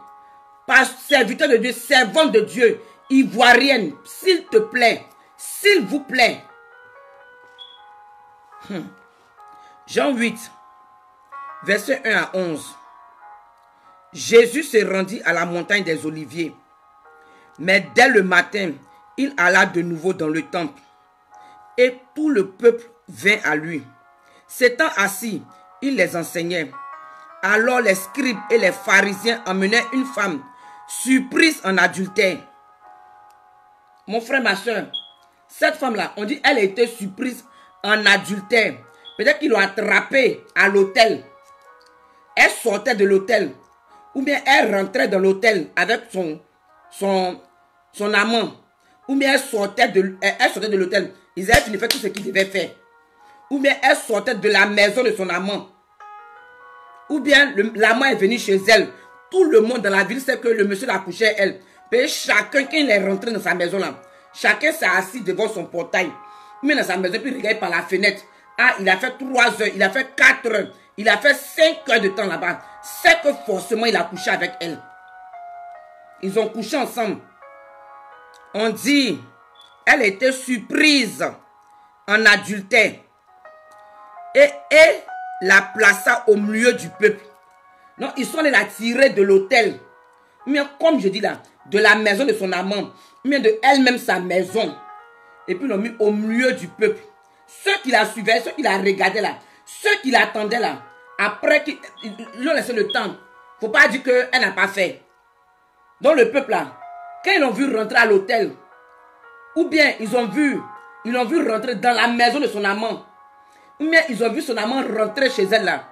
serviteur de Dieu, servante de Dieu, ivoirienne, s'il te plaît, s'il vous plaît. Jean 8, verset 1 à 11. Jésus se rendit à la montagne des Oliviers. Mais dès le matin, il alla de nouveau dans le temple. Et tout le peuple vint à lui. S'étant assis, il les enseignait. Alors les scribes et les pharisiens emmenaient une femme surprise en adultère. Mon frère, ma soeur, cette femme-là, on dit elle a été surprise en adultère. Peut-être qu'ils l'ont attrapée à l'hôtel. Elle sortait de l'hôtel. Ou bien elle rentrait dans l'hôtel avec son amant. Ou bien elle sortait de l'hôtel. Ils avaient fini de faire tout ce qu'ils devaient faire. Ou bien elle sortait de la maison de son amant. Ou bien l'amant est venu chez elle. Tout le monde dans la ville sait que le monsieur l'a couché à elle. Mais chacun, quand il est rentré dans sa maison là, chacun s'est assis devant son portail. Il met dans sa maison, puis il regarde par la fenêtre. Ah, il a fait 3 heures, il a fait 4 heures, il a fait 5 heures de temps là-bas. C'est que forcément il a couché avec elle. Ils ont couché ensemble. On dit, elle était surprise en adultère. Et la plaça au milieu du peuple. Non, ils sont allés la tirer de l'hôtel. Mais comme je dis là, de la maison de son amant, mais de elle-même sa maison. Et puis ils l'ont mis au milieu du peuple. Ceux qui la suivaient, ceux qui la regardaient là, ceux qui l'attendaient là, après qu'ils lui ont laissé le temps. Il ne faut pas dire qu'elle n'a pas fait. Donc le peuple là, quand ils l'ont vu rentrer à l'hôtel, ou bien ils l'ont vu rentrer dans la maison de son amant, ou bien ils ont vu son amant rentrer chez elle là,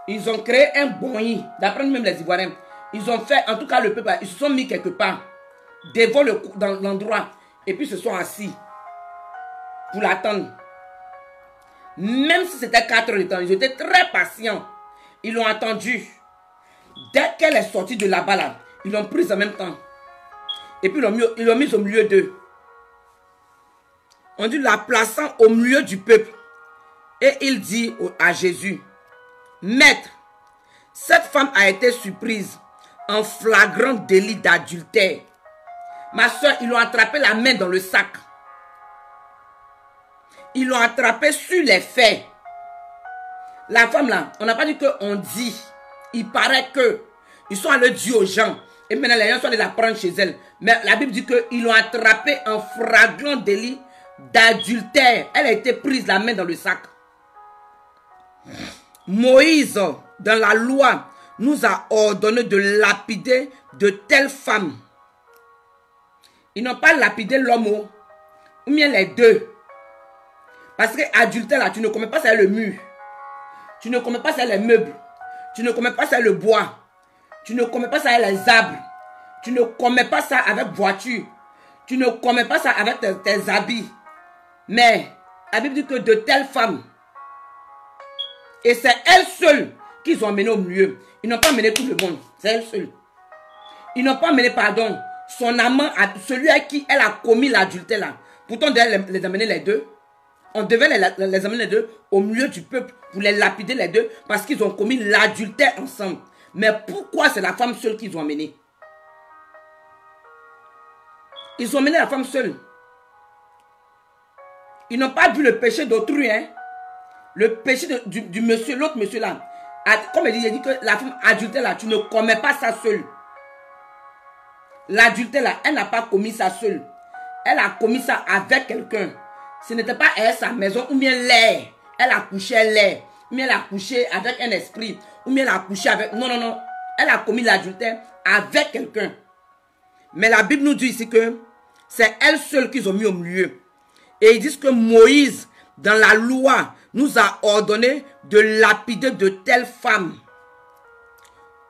ils ont créé un bonyi, d'après nous-mêmes les Ivoiriens. Ils ont fait, en tout cas le peuple là, ils se sont mis quelque part, devant dans l'endroit, et puis se sont assis pour l'attendre. Même si c'était 4 heures de temps, ils étaient très patients. Ils l'ont attendu. Dès qu'elle est sortie de là-bas, là, ils l'ont prise en même temps. Et puis ils l'ont mise au milieu d'eux. On dit la plaçant au milieu du peuple. Et il dit à Jésus, Maître, cette femme a été surprise en flagrant délit d'adultère. Ma soeur, ils l'ont attrapé la main dans le sac. Ils l'ont attrapé sur les faits. La femme là, on n'a pas dit qu'on dit. Il paraît que ils sont allés dire aux gens. Et maintenant les gens sont allés la prendre chez elle. Mais la Bible dit qu'ils l'ont attrapé en flagrant délit d'adultère. Elle a été prise la main dans le sac. Moïse, dans la loi, nous a ordonné de lapider de telles femmes. Ils n'ont pas lapidé l'homme ou bien les deux. Parce que adultère là, tu ne commets pas ça le mur. Tu ne commets pas ça les meubles. Tu ne commets pas ça le bois. Tu ne commets pas ça les arbres. Tu ne commets pas ça avec voiture. Tu ne commets pas ça avec tes habits. Mais la Bible dit que de telles femmes, et c'est elles seules qu'ils ont amené au milieu. Ils n'ont pas amené tout le monde. C'est elles seules. Ils n'ont pas amené, pardon, son amant, celui à qui elle a commis l'adultère là. Pourtant, on devait les amener les deux. On devait les amener les deux au milieu du peuple pour les lapider les deux parce qu'ils ont commis l'adultère ensemble. Mais pourquoi c'est la femme seule qu'ils ont amenée? Ils ont amené la femme seule. Ils n'ont pas vu le péché d'autrui, hein. Le péché du monsieur, l'autre monsieur là. Comme il dit que la femme adultère là, tu ne commets pas ça seule. L'adultère là, elle n'a pas commis ça seule. Elle a commis ça avec quelqu'un. Ce n'était pas elle, sa maison, ou bien l'air. Elle a couché l'air. Ou bien elle a couché avec un esprit. Ou bien elle a couché avec... Non, non, non. Elle a commis l'adultère avec quelqu'un. Mais la Bible nous dit ici que c'est elle seule qu'ils ont mis au milieu. Et ils disent que Moïse, dans la loi, nous a ordonné de lapider de telles femmes.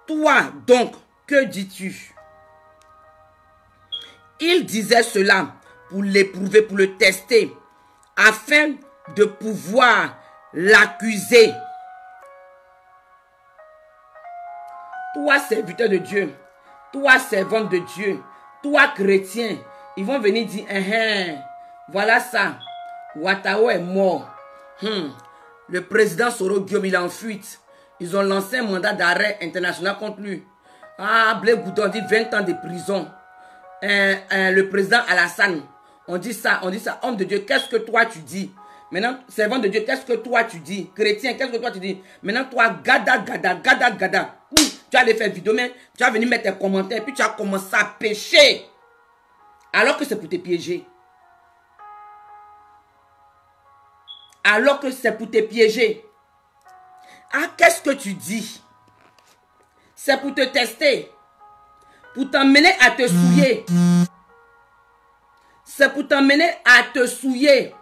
Toi, donc, que dis-tu? Il disait cela pour l'éprouver, pour le tester, afin de pouvoir l'accuser. Toi, serviteur de Dieu, toi, servante de Dieu, toi, chrétien, ils vont venir dire, voilà ça, Ouattao est mort. Le président Soro Guillaume, il est en fuite. Ils ont lancé un mandat d'arrêt international contre lui. Ah, Blé Goudon dit 20 ans de prison. Le président Alassane, on dit ça, homme de Dieu, qu'est-ce que toi tu dis? Maintenant, servant de Dieu, qu'est-ce que toi tu dis? Chrétien, qu'est-ce que toi tu dis? Maintenant, toi, gada. Tu as allé faire vidéo, mais tu vas venir mettre tes commentaires, puis tu as commencé à pécher. Alors que c'est pour te piéger. Alors que c'est pour te piéger. Ah, qu'est-ce que tu dis? C'est pour te tester. Pour t'emmener à te souiller. C'est pour t'emmener à te souiller.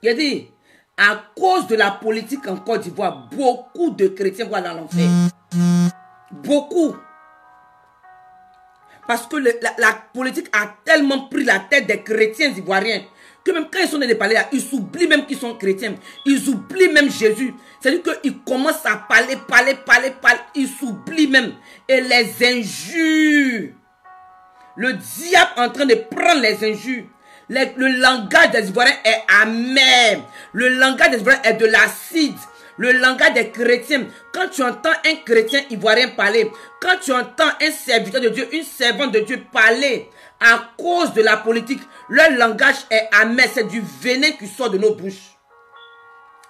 Il dit, à cause de la politique en Côte d'Ivoire, beaucoup de chrétiens vont dans l'enfer. Beaucoup. Parce que la politique a tellement pris la tête des chrétiens ivoiriens que même quand ils sont dans les palais, ils s'oublient même qu'ils sont chrétiens. Ils oublient même Jésus. C'est-à-dire qu'ils commencent à parler. Ils s'oublient même. Et les injures. Le diable est en train de prendre les injures. Le langage des Ivoiriens est amer. Le langage des Ivoiriens est de l'acide. Le langage des chrétiens. Quand tu entends un chrétien ivoirien parler, quand tu entends un serviteur de Dieu, une servante de Dieu parler, à cause de la politique, leur langage est amer. C'est du venin qui sort de nos bouches.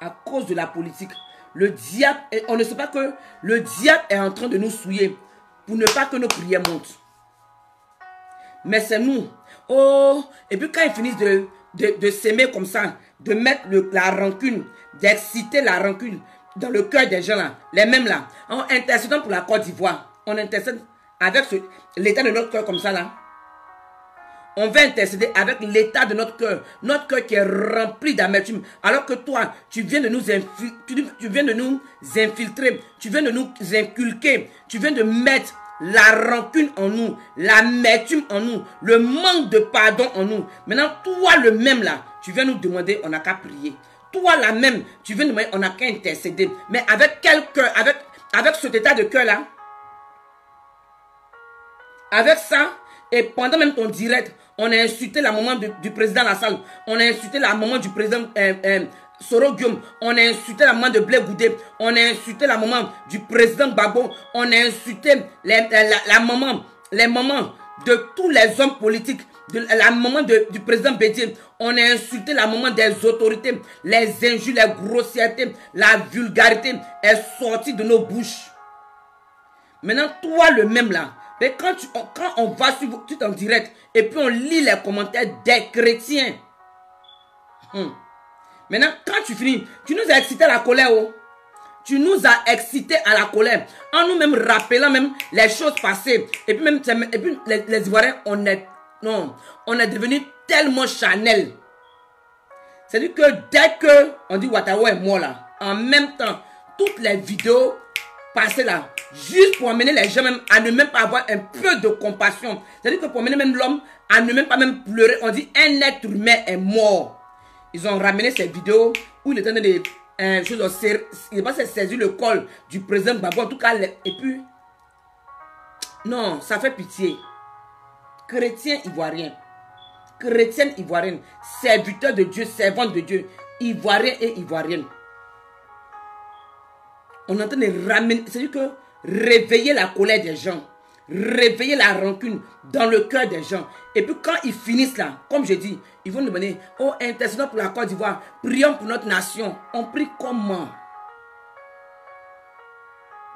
À cause de la politique. Le diable, on ne sait pas que le diable est en train de nous souiller pour ne pas que nos prières montent. Mais c'est nous. Oh, et puis quand ils finissent de s'aimer comme ça, de mettre la rancune, d'exciter la rancune dans le cœur des gens là, les mêmes là, en intercédant pour la Côte d'Ivoire, on intercède avec l'état de notre cœur comme ça là. On va intercéder avec l'état de notre cœur qui est rempli d'amertume. Alors que toi, tu viens de nous infiltrer, tu viens de nous inculquer, tu viens de mettre la rancune en nous, l'amertume en nous, le manque de pardon en nous. Maintenant, toi le même là, tu viens nous demander, on n'a qu'à prier. Toi la même, tu viens nous demander, on n'a qu'à intercéder. Mais avec quel cœur, avec cet état de cœur là, avec ça, et pendant même ton direct, on a insulté la maman du président Lassane, on a insulté la maman du président Soro Guillaume, on a insulté la maman de Blé Goudé, on a insulté la maman du président Gbagbo, on a insulté les mamans de tous les hommes politiques, la maman du président Bédier, on a insulté la maman des autorités, les injures, les grossièretés, la vulgarité est sortie de nos bouches. Maintenant, toi le même là, mais quand on va sur tout en direct et puis on lit les commentaires des chrétiens. Maintenant, quand tu finis, tu nous as excité à la colère. Oh. Tu nous as excité à la colère. En nous-mêmes rappelant même les choses passées. Et puis, les Ivoiriens, on est devenu tellement charnel. C'est-à-dire que dès qu'on dit Ouattao est mort là, en même temps, toutes les vidéos passées là, juste pour amener les gens même à ne même pas avoir un peu de compassion. C'est-à-dire que pour amener même l'homme à ne même pas même pleurer, on dit un être humain est mort. Ils ont ramené ces vidéos où il était dans des choses, il n'a pas saisi le col du président Gbagbo. En tout cas, et puis, non, ça fait pitié. Chrétiens ivoiriens, chrétiennes ivoiriennes, serviteurs de Dieu, servantes de Dieu, ivoiriens et ivoiriennes. On est en train de ramener, c'est-à-dire que réveiller la colère des gens, réveiller la rancune dans le cœur des gens. Et puis quand ils finissent là, comme je dis, ils vont nous demander, oh, intercédons pour la Côte d'Ivoire, prions pour notre nation. On prie comment?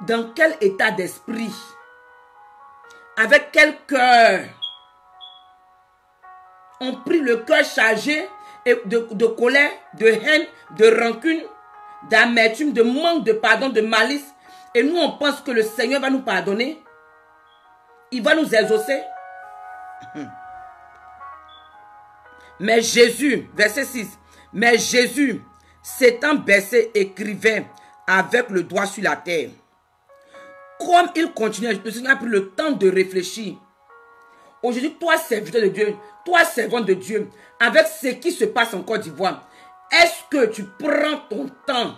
Dans quel état d'esprit? Avec quel cœur? On prie le cœur chargé de colère, de haine, de rancune, d'amertume, de manque de pardon, de malice. Et nous, on pense que le Seigneur va nous pardonner. Il va nous exaucer. Mais Jésus, verset 6, mais Jésus, s'étant baissé, écrivait avec le doigt sur la terre. Comme il continuait, le Seigneur a pris le temps de réfléchir aujourd'hui, toi, serviteur de Dieu, toi, servant de Dieu, avec ce qui se passe en Côte d'Ivoire, est-ce que tu prends ton temps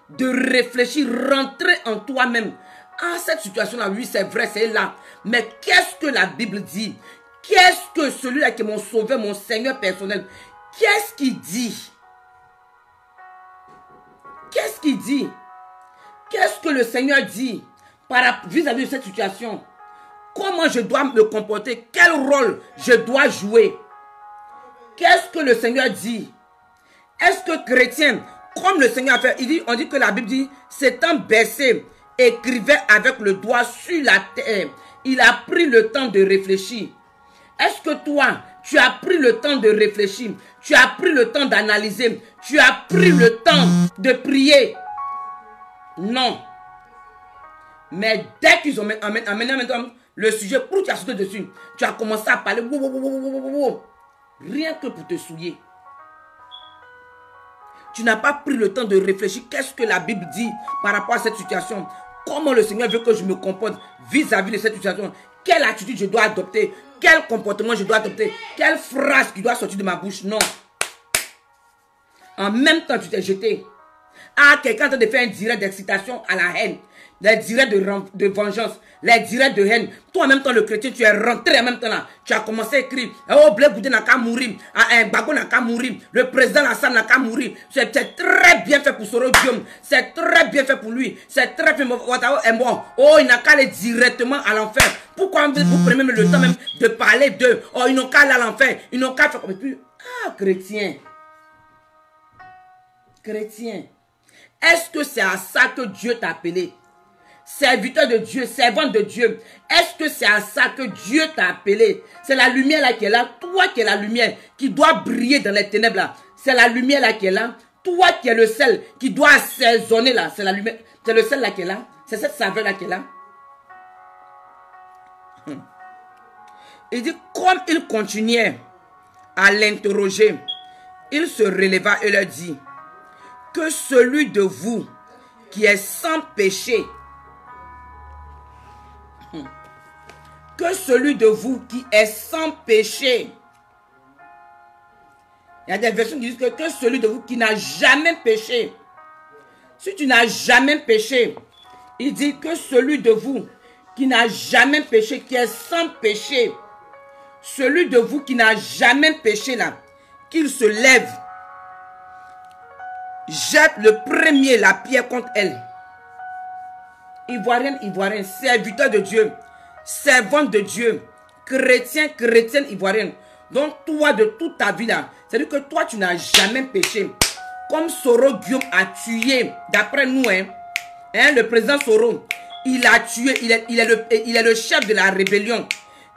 de réfléchir, rentrer en toi-même? Ah, cette situation-là, oui, c'est vrai, c'est là. Mais qu'est-ce que la Bible dit? Qu'est-ce que celui-là qui est mon sauveur, mon Seigneur personnel, qu'est-ce qu'il dit? Qu'est-ce qu'il dit? Qu'est-ce que le Seigneur dit vis-à-vis de cette situation? Comment je dois me comporter? Quel rôle je dois jouer? Qu'est-ce que le Seigneur dit? Est-ce que chrétien, comme le Seigneur a fait, on dit que la Bible dit, s'étant baissé, écrivait avec le doigt sur la terre. Il a pris le temps de réfléchir. Est-ce que toi, tu as pris le temps de réfléchir? Tu as pris le temps d'analyser? Tu as pris le temps de prier? Non. Mais dès qu'ils ont amené maintenant le sujet pour tu as sauté dessus, tu as commencé à parler. Rien que pour te souiller. Tu n'as pas pris le temps de réfléchir. Qu'est-ce que la Bible dit par rapport à cette situation? Comment le Seigneur veut que je me comporte vis-à-vis de cette situation? Quelle attitude je dois adopter? Quel comportement je dois adopter? Quelle phrase qui doit sortir de ma bouche? Non. En même temps, tu t'es jeté. Ah, quelqu'un de faire un direct d'excitation à la haine. Les directs de vengeance. Les directs de haine. Toi, en même temps, le chrétien, tu es rentré en même temps là. Tu as commencé à écrire. Oh, Blé Goudé n'a qu'à mourir. Un Bago n'a qu'à mourir. Le président Hassan n'a qu'à mourir. C'est très bien fait pour Soro Guillaume. C'est très bien fait pour lui. C'est très bien. Est mort. Oh, il n'a qu'à aller directement à l'enfer. Pourquoi vous prenez même le temps même de parler d'eux? Oh, ils n'ont qu'à aller à l'enfer. Ils n'ont qu'à faire. Ah, chrétien. Chrétien. Est-ce que c'est à ça que Dieu t'a appelé? Serviteur de Dieu, servant de Dieu. Est-ce que c'est à ça que Dieu t'a appelé? C'est la lumière là qui est là. Toi qui es la lumière qui doit briller dans les ténèbres là. C'est la lumière là qui est là. Toi qui es le sel qui doit assaisonner là. C'est la lumière. C'est le sel là qui est là. C'est cette saveur là qui est là. Il dit, comme il continuait à l'interroger, il se releva et leur dit, que celui de vous qui est sans péché, que celui de vous qui est sans péché, il y a des versions qui disent que celui de vous qui n'a jamais péché, si tu n'as jamais péché, il dit que celui de vous qui n'a jamais péché, qui est sans péché, celui de vous qui n'a jamais péché là, qu'il se lève, jette le premier la pierre contre elle. Ivoirienne, ivoirienne, serviteur de Dieu, servante de Dieu, chrétien, chrétienne ivoirienne. Donc toi de toute ta vie là, c'est-à-dire que toi tu n'as jamais péché. Comme Soro Guillaume a tué, d'après nous, le président Soro, il a tué, il est le chef de la rébellion.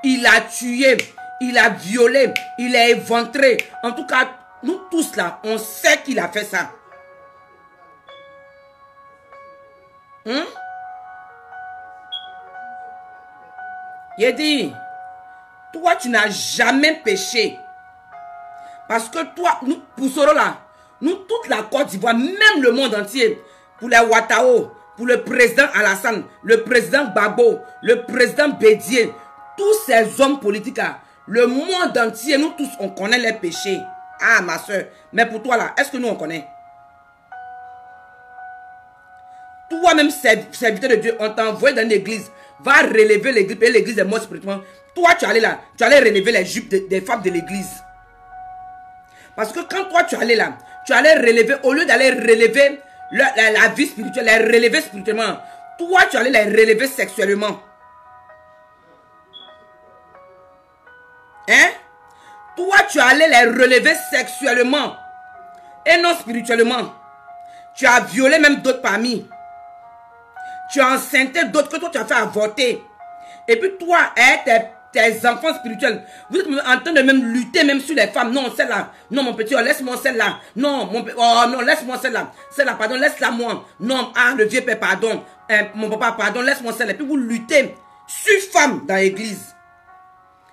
Il a tué, il a violé, il a éventré. En tout cas, nous tous là, on sait qu'il a fait ça. Il a dit, toi tu n'as jamais péché. Parce que toi, nous, pour Soro là, nous toute la Côte d'Ivoire, même le monde entier, pour les Ouattao, pour le président Alassane, le président Gbagbo, le président Bédié, tous ces hommes politiques là, le monde entier, nous tous on connaît les péchés. Ah ma soeur, mais pour toi là, est-ce que nous on connaît? Toi-même, serviteur de Dieu, on t'a envoyé dans l'église. Va relever l'église, et l'église est morte spirituellement. Toi, tu allais là, tu allais relever les jupes des femmes de l'église. Parce que quand toi, tu allais là, tu allais relever, au lieu d'aller relever la vie spirituelle, les relever spirituellement, toi, tu allais les relever sexuellement. Hein? Toi, tu allais les relever sexuellement et non spirituellement. Tu as violé même d'autres parmi. Tu as enceinté d'autres que toi tu as fait avorter. Et puis toi, tes enfants spirituels, vous êtes en train de même lutter même sur les femmes. Non, celle-là. Non, mon petit, oh, laisse-moi celle-là. Non, non, laisse-moi celle-là. Celle-là, pardon, laisse-la moi. Non, ah, le vieux père, pardon. Mon papa, pardon, laisse-moi celle-là. Et puis vous luttez sur femmes dans l'église.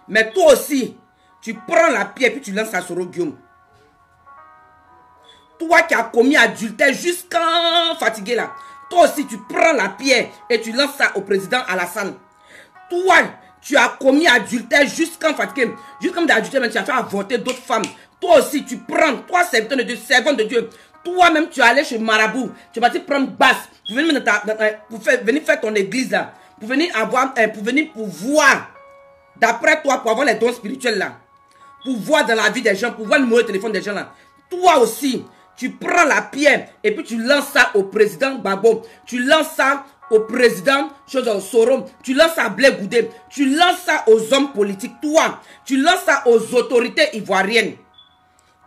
Mais toi aussi, tu prends la pierre et puis tu lances à Soro Guillaume. Toi qui as commis adultère jusqu'en fatigué là. Toi aussi, tu prends la pierre et tu lances ça au président Alassane. Toi tu as commis adultère jusqu'en fatigué. Jusqu'en adultère, tu as fait avorter d'autres femmes. Toi aussi, tu prends, toi, serviteur de Dieu, servant de Dieu. Toi-même, tu es allé chez Marabout. Tu vas te prendre basse. Pour venir, venir faire ton église là. Pour venir avoir, pour venir pour voir. D'après toi, pour avoir les dons spirituels là. Pour voir dans la vie des gens, pour voir le numéro de téléphone des gens là. Toi aussi, tu prends la pierre et puis tu lances ça au président Gbagbo. Tu lances ça au président Soro. Tu lances ça à Blé Goudé. Tu lances ça aux hommes politiques. Toi, tu lances ça aux autorités ivoiriennes.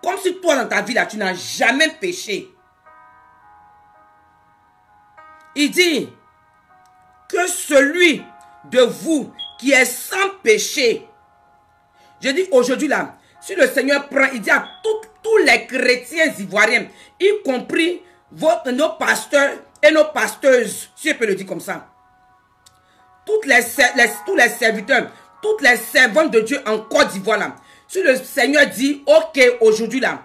Comme si toi, dans ta vie là, tu n'as jamais péché. Il dit que celui de vous qui est sans péché. Je dis aujourd'hui là, si le Seigneur prend, il dit à tous les chrétiens ivoiriens, y compris nos pasteurs et nos pasteuses, si je peux le dire comme ça, tous les serviteurs, toutes les servantes de Dieu en Côte d'Ivoire là, si le Seigneur dit, ok, aujourd'hui là,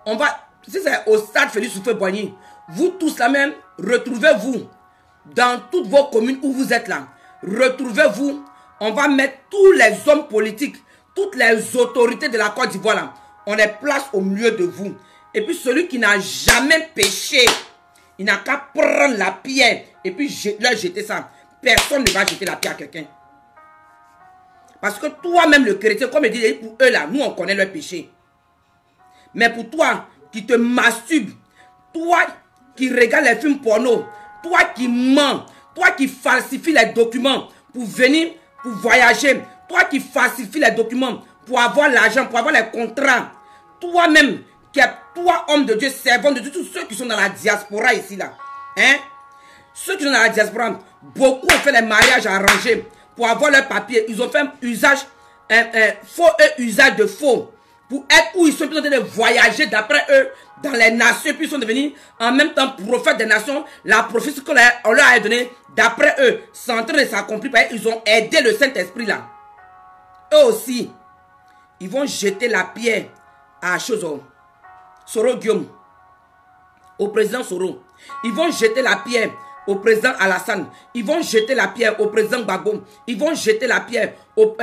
on va, si c'est au stade Félix Houphouët-Boigny, vous tous là même, retrouvez-vous dans toutes vos communes où vous êtes là. Retrouvez-vous, on va mettre tous les hommes politiques, toutes les autorités de la Côte d'Ivoire là, on les place au milieu de vous. Et puis celui qui n'a jamais péché, il n'a qu'à prendre la pierre et puis leur jeter ça. Personne ne va jeter la pierre à quelqu'un. Parce que toi-même le chrétien, comme il dit, pour eux là, nous on connaît leur péché. Mais pour toi qui te masturbes, toi qui regardes les films porno, toi qui mens, toi qui falsifies les documents pour venir, pour voyager, toi qui falsifies les documents pour avoir l'argent, pour avoir les contrats, toi-même qui es toi homme de Dieu, servant de Dieu, tous ceux qui sont dans la diaspora ici là, hein? Ceux qui sont dans la diaspora, beaucoup ont fait les mariages arrangés pour avoir leurs papiers. Ils ont fait usage, faux et usage de faux. Pour être où ils sont en train de voyager d'après eux dans les nations. Puis ils sont devenus en même temps prophètes des nations. La prophétie qu'on leur a donnée d'après eux, c'est en train de s'accomplir. Ils ont aidé le Saint-Esprit là. Eux aussi, ils vont jeter la pierre à Soro Guillaume, au président Soro. Ils vont jeter la pierre au président Alassane. Ils vont jeter la pierre au président Gbagbo. Ils vont jeter la pierre au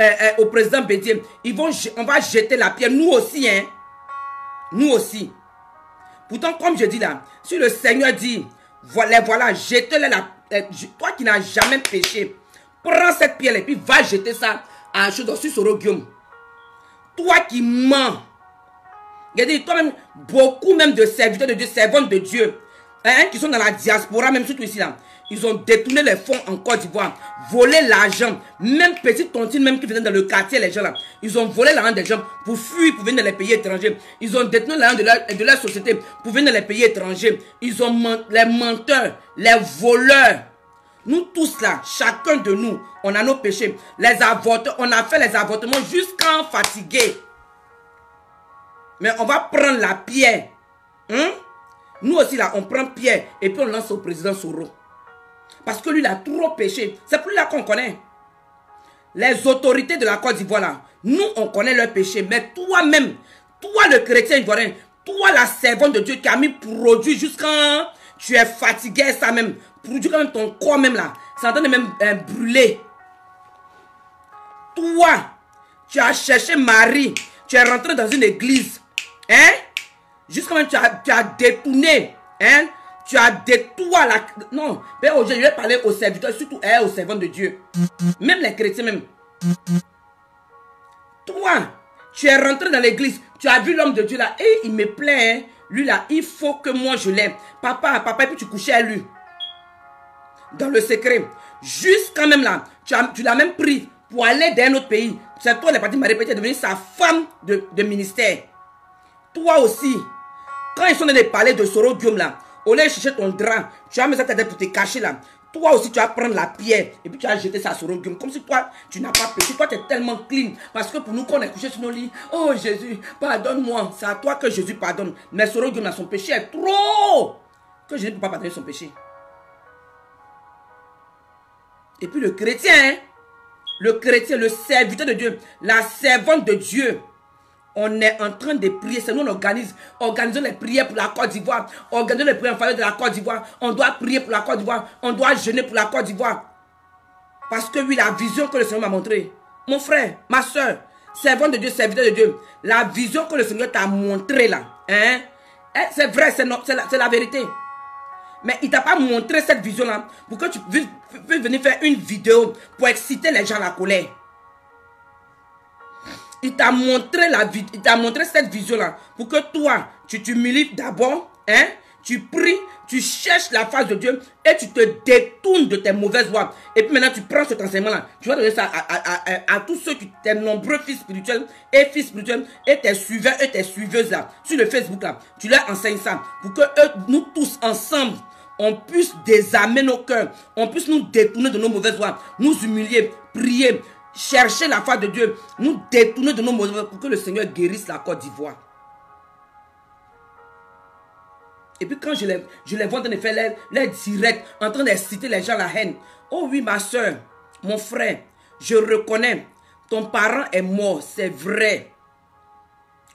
président Bédié. On va jeter la pierre, nous aussi, hein. Nous aussi. Pourtant, comme je dis là, si le Seigneur dit, voilà, jetez-les toi qui n'as jamais péché, prends cette pierre et puis va jeter ça à un chose sur Soro Guillaume. Toi qui mens. Regardez, toi-même, beaucoup même de serviteurs de Dieu, servantes de Dieu, hein, qui sont dans la diaspora, même surtout ici là, ils ont détourné les fonds en Côte d'Ivoire, volé l'argent, même petite tontine même qui venaient dans le quartier, les gens là, ils ont volé l'argent des gens pour fuir, pour venir dans les pays étrangers. Ils ont détourné l'argent de leur société pour venir dans les pays étrangers. Ils ont les menteurs, les voleurs. Nous tous là, chacun de nous, on a nos péchés. Les avortements, on a fait les avortements jusqu'en fatigué. Mais on va prendre la pierre. Hein? Nous aussi là, on prend pierre et puis on lance au président Soro. Parce que lui, il a trop péché. C'est pour lui là qu'on connaît. Les autorités de la Côte d'Ivoire là, nous, on connaît leur péché. Mais toi-même, toi le chrétien ivoirien, toi la servante de Dieu qui a mis produit jusqu'à... Tu es fatigué, ça même. Produit quand même ton corps même là. Ça en train de même brûler. Toi, tu as cherché Marie. Tu es rentré dans une église. Hein? Jusqu'à même tu as détourné. Hein? Tu as détourné la... Non. Mais aujourd'hui, je vais parler aux serviteurs, surtout aux servants de Dieu. Même les chrétiens même. Toi, tu es rentré dans l'église. Tu as vu l'homme de Dieu là. Et il me plaît. Hein? Lui là, il faut que moi je l'aime. Papa, et puis tu couchais à lui. Dans le secret. Jusqu'à même là, tu l'as même pris pour aller dans un autre pays. C'est toi, les parties Marie Pété, devenir sa femme de ministère. Toi aussi, quand ils sont dans les palais de Soro Guillaume là, au lieu de chercher ton drap, tu as mis ça pour te cacher là. Toi aussi, tu vas prendre la pierre et puis tu vas jeter ça à Soro Guillaume. Comme si toi, tu n'as pas péché. Toi, tu es tellement clean. Parce que pour nous, quand on est couché sur nos lits, oh Jésus, pardonne-moi. C'est à toi que Jésus pardonne. Mais Soro Guillaume, son péché est trop. Que Jésus ne peut pas pardonner son péché. Et puis le chrétien, hein? Le chrétien, le serviteur de Dieu, la servante de Dieu, on est en train de prier. C'est nous, on organisons les prières pour la Côte d'Ivoire. Organisons les prières en faveur de la Côte d'Ivoire. On doit prier pour la Côte d'Ivoire. On doit jeûner pour la Côte d'Ivoire. Parce que oui, la vision que le Seigneur m'a montrée, Mon frère, ma soeur, servant de Dieu, serviteur de Dieu, la vision que le Seigneur t'a montrée là, hein, c'est vrai, c'est la vérité. Mais il ne t'a pas montré cette vision-là pour que tu puisses venir faire une vidéo pour exciter les gens à la colère. Il t'a montré cette vision-là pour que toi, tu t'humilies d'abord, hein, tu pries, tu cherches la face de Dieu et tu te détournes de tes mauvaises voies. Et puis maintenant, tu prends cet enseignement-là. Tu vas donner ça à tous ceux qui, tes nombreux fils spirituels et filles spirituelles et tes suiveurs et tes suiveuses là, sur le Facebook là. Tu leur enseignes ça pour que nous tous ensemble, on puisse désarmer nos cœurs, on puisse nous détourner de nos mauvaises voies, nous humilier, prier, chercher la face de Dieu, nous détourner de nos mauvaises voies pour que le Seigneur guérisse la Côte d'Ivoire. Et puis quand je les vois en train de faire les directs, en train d'inciter les gens à la haine. Oh oui, ma soeur, mon frère, je reconnais, ton parent est mort, c'est vrai.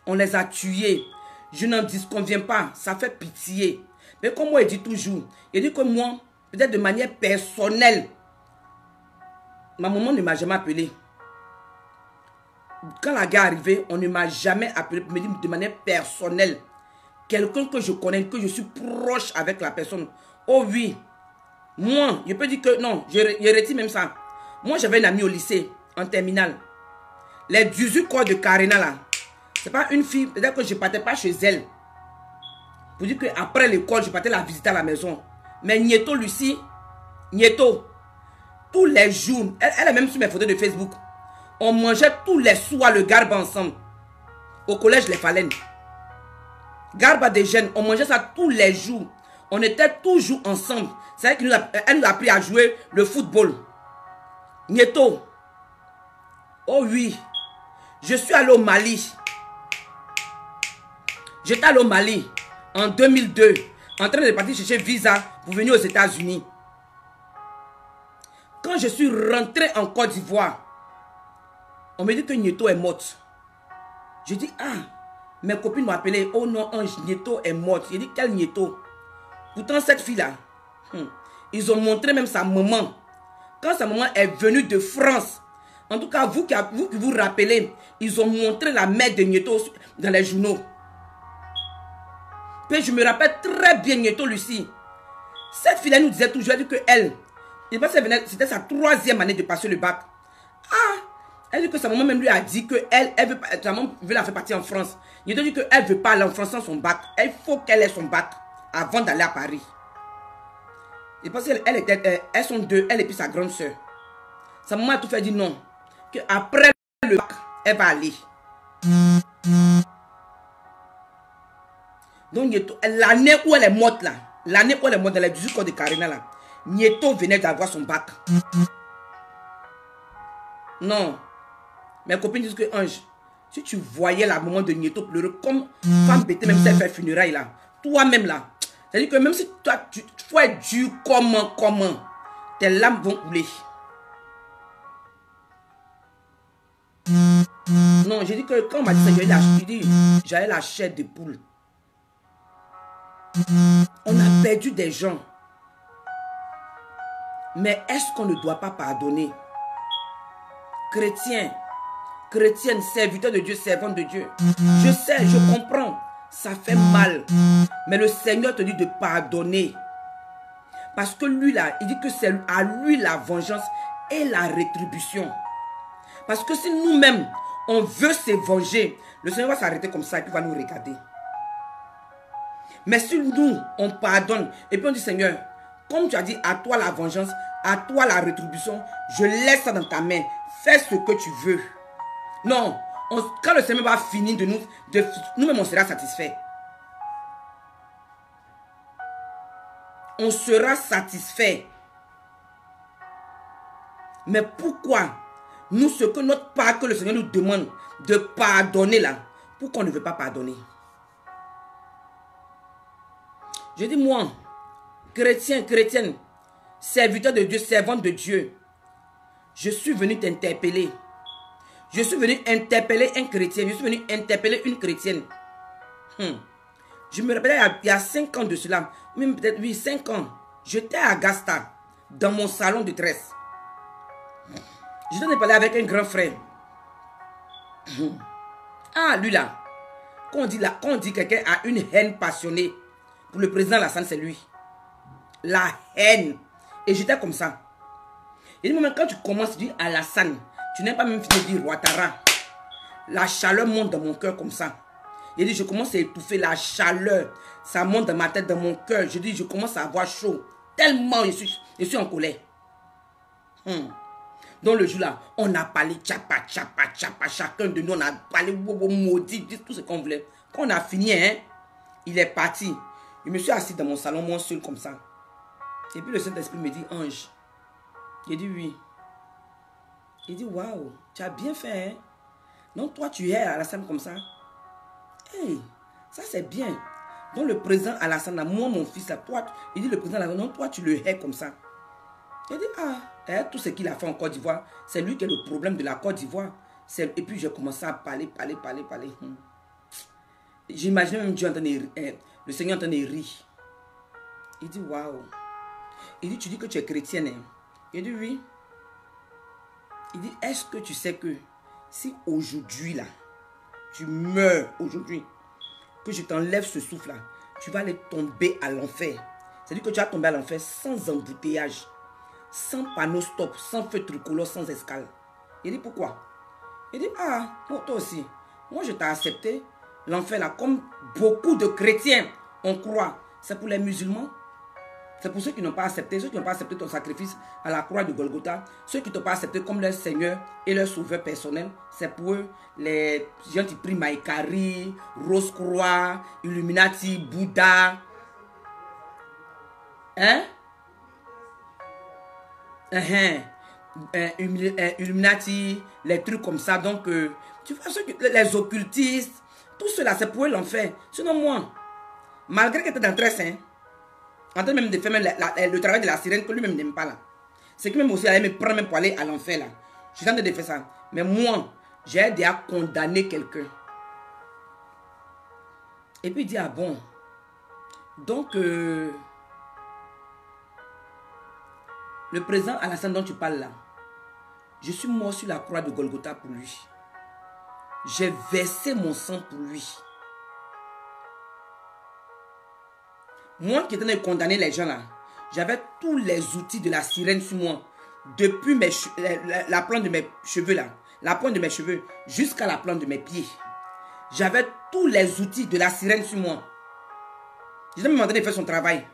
On les a tués. Je n'en disconviens pas, ça fait pitié. Mais comme moi, il dit toujours, il dit que moi, peut-être de manière personnelle, ma maman ne m'a jamais appelé. Quand la guerre est arrivée, on ne m'a jamais appelé pour me dire de manière personnelle. Quelqu'un que je connais, que je suis proche avec la personne. Oh oui, moi, je peux dire que non, je retire même ça. Moi, j'avais une amie au lycée, en terminale. Les 18 corps de Karina là, c'est pas une fille, peut-être que je ne partais pas chez elle. Pour dire qu'après l'école, je partais la visiter à la maison. Mais Nieto, Lucie, Nieto, tous les jours, elle est même sur mes photos de Facebook. On mangeait tous les soirs le garba ensemble. Au collège Les Falaines. Garba des jeunes, on mangeait ça tous les jours. On était toujours ensemble. C'est elle qui nous a appris à jouer le football. Nieto. Oh oui. Je suis allé au Mali. J'étais allé au Mali en 2002. En train de partir chercher visa pour venir aux États-Unis. Quand je suis rentré en Côte d'Ivoire, on me dit que Nieto est morte. Je dis, ah, mes copines m'ont appelé, oh non, Ange, Nieto est morte. J'ai dit, quel Nieto? Pourtant, cette fille-là, ils ont montré même sa maman. Quand sa maman est venue de France, en tout cas, vous qui vous rappelez, ils ont montré la mère de Nieto dans les journaux. Puis je me rappelle très bien Nieto Lucie. Cette fille-là nous disait toujours que c'était sa 3e année de passer le bac. Ah, elle dit que sa maman même lui a dit que sa maman veut la faire partir en France. Il a dit qu'elle ne veut pas aller en France sans son bac. Il faut qu'elle ait son bac avant d'aller à Paris. Et parce qu'elles sont deux, elle et puis sa grande soeur. Sa maman a tout fait dire non. Qu'après le bac, elle va aller. Donc l'année où elle est morte là, l'année où elle est morte dans les 18 corps de Karina là, Nieto venait d'avoir son bac. Non. Mes copines disent que Ange, si tu voyais la maman de Nieto pleurer comme femme bêtée, même si elle fait funérailles là, toi-même là, c'est-à-dire que même si toi, tu faut être dur, comment, tes larmes vont couler. Non, j'ai dit que quand on m'a dit ça, j'avais la chair de poule. On a perdu des gens. Mais est-ce qu'on ne doit pas pardonner? Chrétien, chrétienne, serviteur de Dieu, servante de Dieu. Je sais, je comprends. Ça fait mal. Mais le Seigneur te dit de pardonner. Parce que lui là, il dit que c'est à lui la vengeance et la rétribution. Parce que si nous-mêmes, on veut se venger, le Seigneur va s'arrêter comme ça et puis va nous regarder. Mais si nous, on pardonne, et puis on dit, Seigneur, comme tu as dit, à toi la vengeance, à toi la rétribution, je laisse ça dans ta main. Fais ce que tu veux. Non, quand le Seigneur va finir de nous-mêmes, on sera satisfait. On sera satisfait. Mais pourquoi nous, ce que notre part que le Seigneur nous demande de pardonner là, pourquoi on ne veut pas pardonner? Je dis moi, chrétien, chrétienne, serviteur de Dieu, servante de Dieu, je suis venu t'interpeller. Je suis venu interpeller un chrétien. Je suis venu interpeller une chrétienne. Je me rappelle il y a 5 ans de cela, même peut-être 5 ans, j'étais à Gasta, dans mon salon de tresse. Je t'en ai parlé avec un grand frère. Ah, lui là. Quand on dit que quelqu'un a une haine passionnée pour le président Alassane, c'est lui. La haine. Et j'étais comme ça. Et du moment quand tu commences, tu dis Alassane, tu n'es pas même fini de dire Ouattara. La chaleur monte dans mon cœur comme ça. Il dit, je commence à étouffer la chaleur. Ça monte dans ma tête, dans mon cœur. Je dis, je commence à avoir chaud. Tellement je suis en colère. Donc le jour là, on a parlé tchapa. Chacun de nous, on a parlé maudit, tout ce qu'on voulait. Quand on a fini, hein, il est parti. Je me suis assis dans mon salon, moi seul comme ça. Et puis le Saint-Esprit me dit, Ange. J'ai dit oui. Il dit, waouh, tu as bien fait, hein. Non, toi tu es à Alassane comme ça. Hey, ça c'est bien. Donc le président Alassane, moi mon fils, là, toi, il dit le président Alassane, non, toi tu le hais comme ça. Il dit, ah, tout ce qu'il a fait en Côte d'Ivoire, c'est lui qui est le problème de la Côte d'Ivoire. Et puis j'ai commencé à parler. J'imaginais même Dieu en train de, le Seigneur en train de rire. Il dit, waouh. Il dit, tu dis que tu es chrétienne, hein? Il dit, oui. Il dit, est-ce que tu sais que si aujourd'hui, là, tu meurs aujourd'hui, que je t'enlève ce souffle-là, tu vas aller tomber à l'enfer. C'est-à-dire que tu vas tomber à l'enfer sans embouteillage, sans panneau stop, sans feu tricolore, sans escale. Il dit, pourquoi? Il dit, ah, toi aussi. Moi, je t'ai accepté. L'enfer, là, comme beaucoup de chrétiens, on croit, c'est pour les musulmans. C'est pour ceux qui n'ont pas accepté, ton sacrifice à la croix de Golgotha, ceux qui n'ont pas accepté comme leur Seigneur et leur sauveur personnel, c'est pour eux les gens qui prient Maïkari, Rose-Croix, Illuminati, Bouddha. Hein? Illuminati, les trucs comme ça. Donc, tu vois, les occultistes, tout cela, c'est pour eux l'enfer. Sinon, moi, malgré que tu es dans 13 hein, en train même de faire même le travail de la sirène que lui-même n'aime pas là. C'est que même aussi, elle me prend même pour aller à l'enfer là. Je suis en train de faire ça. Mais moi, j'ai déjà condamné quelqu'un. Et puis il dit, ah bon. Donc, le président Alassane dont tu parles là, je suis mort sur la croix de Golgotha pour lui. J'ai versé mon sang pour lui. Moi qui étais en train de condamner les gens là, j'avais tous les outils de la sirène sur moi. Depuis la plante de mes cheveux là, la pointe de mes cheveux jusqu'à la plante de mes pieds. J'avais tous les outils de la sirène sur moi. J'étais même en train de faire son travail.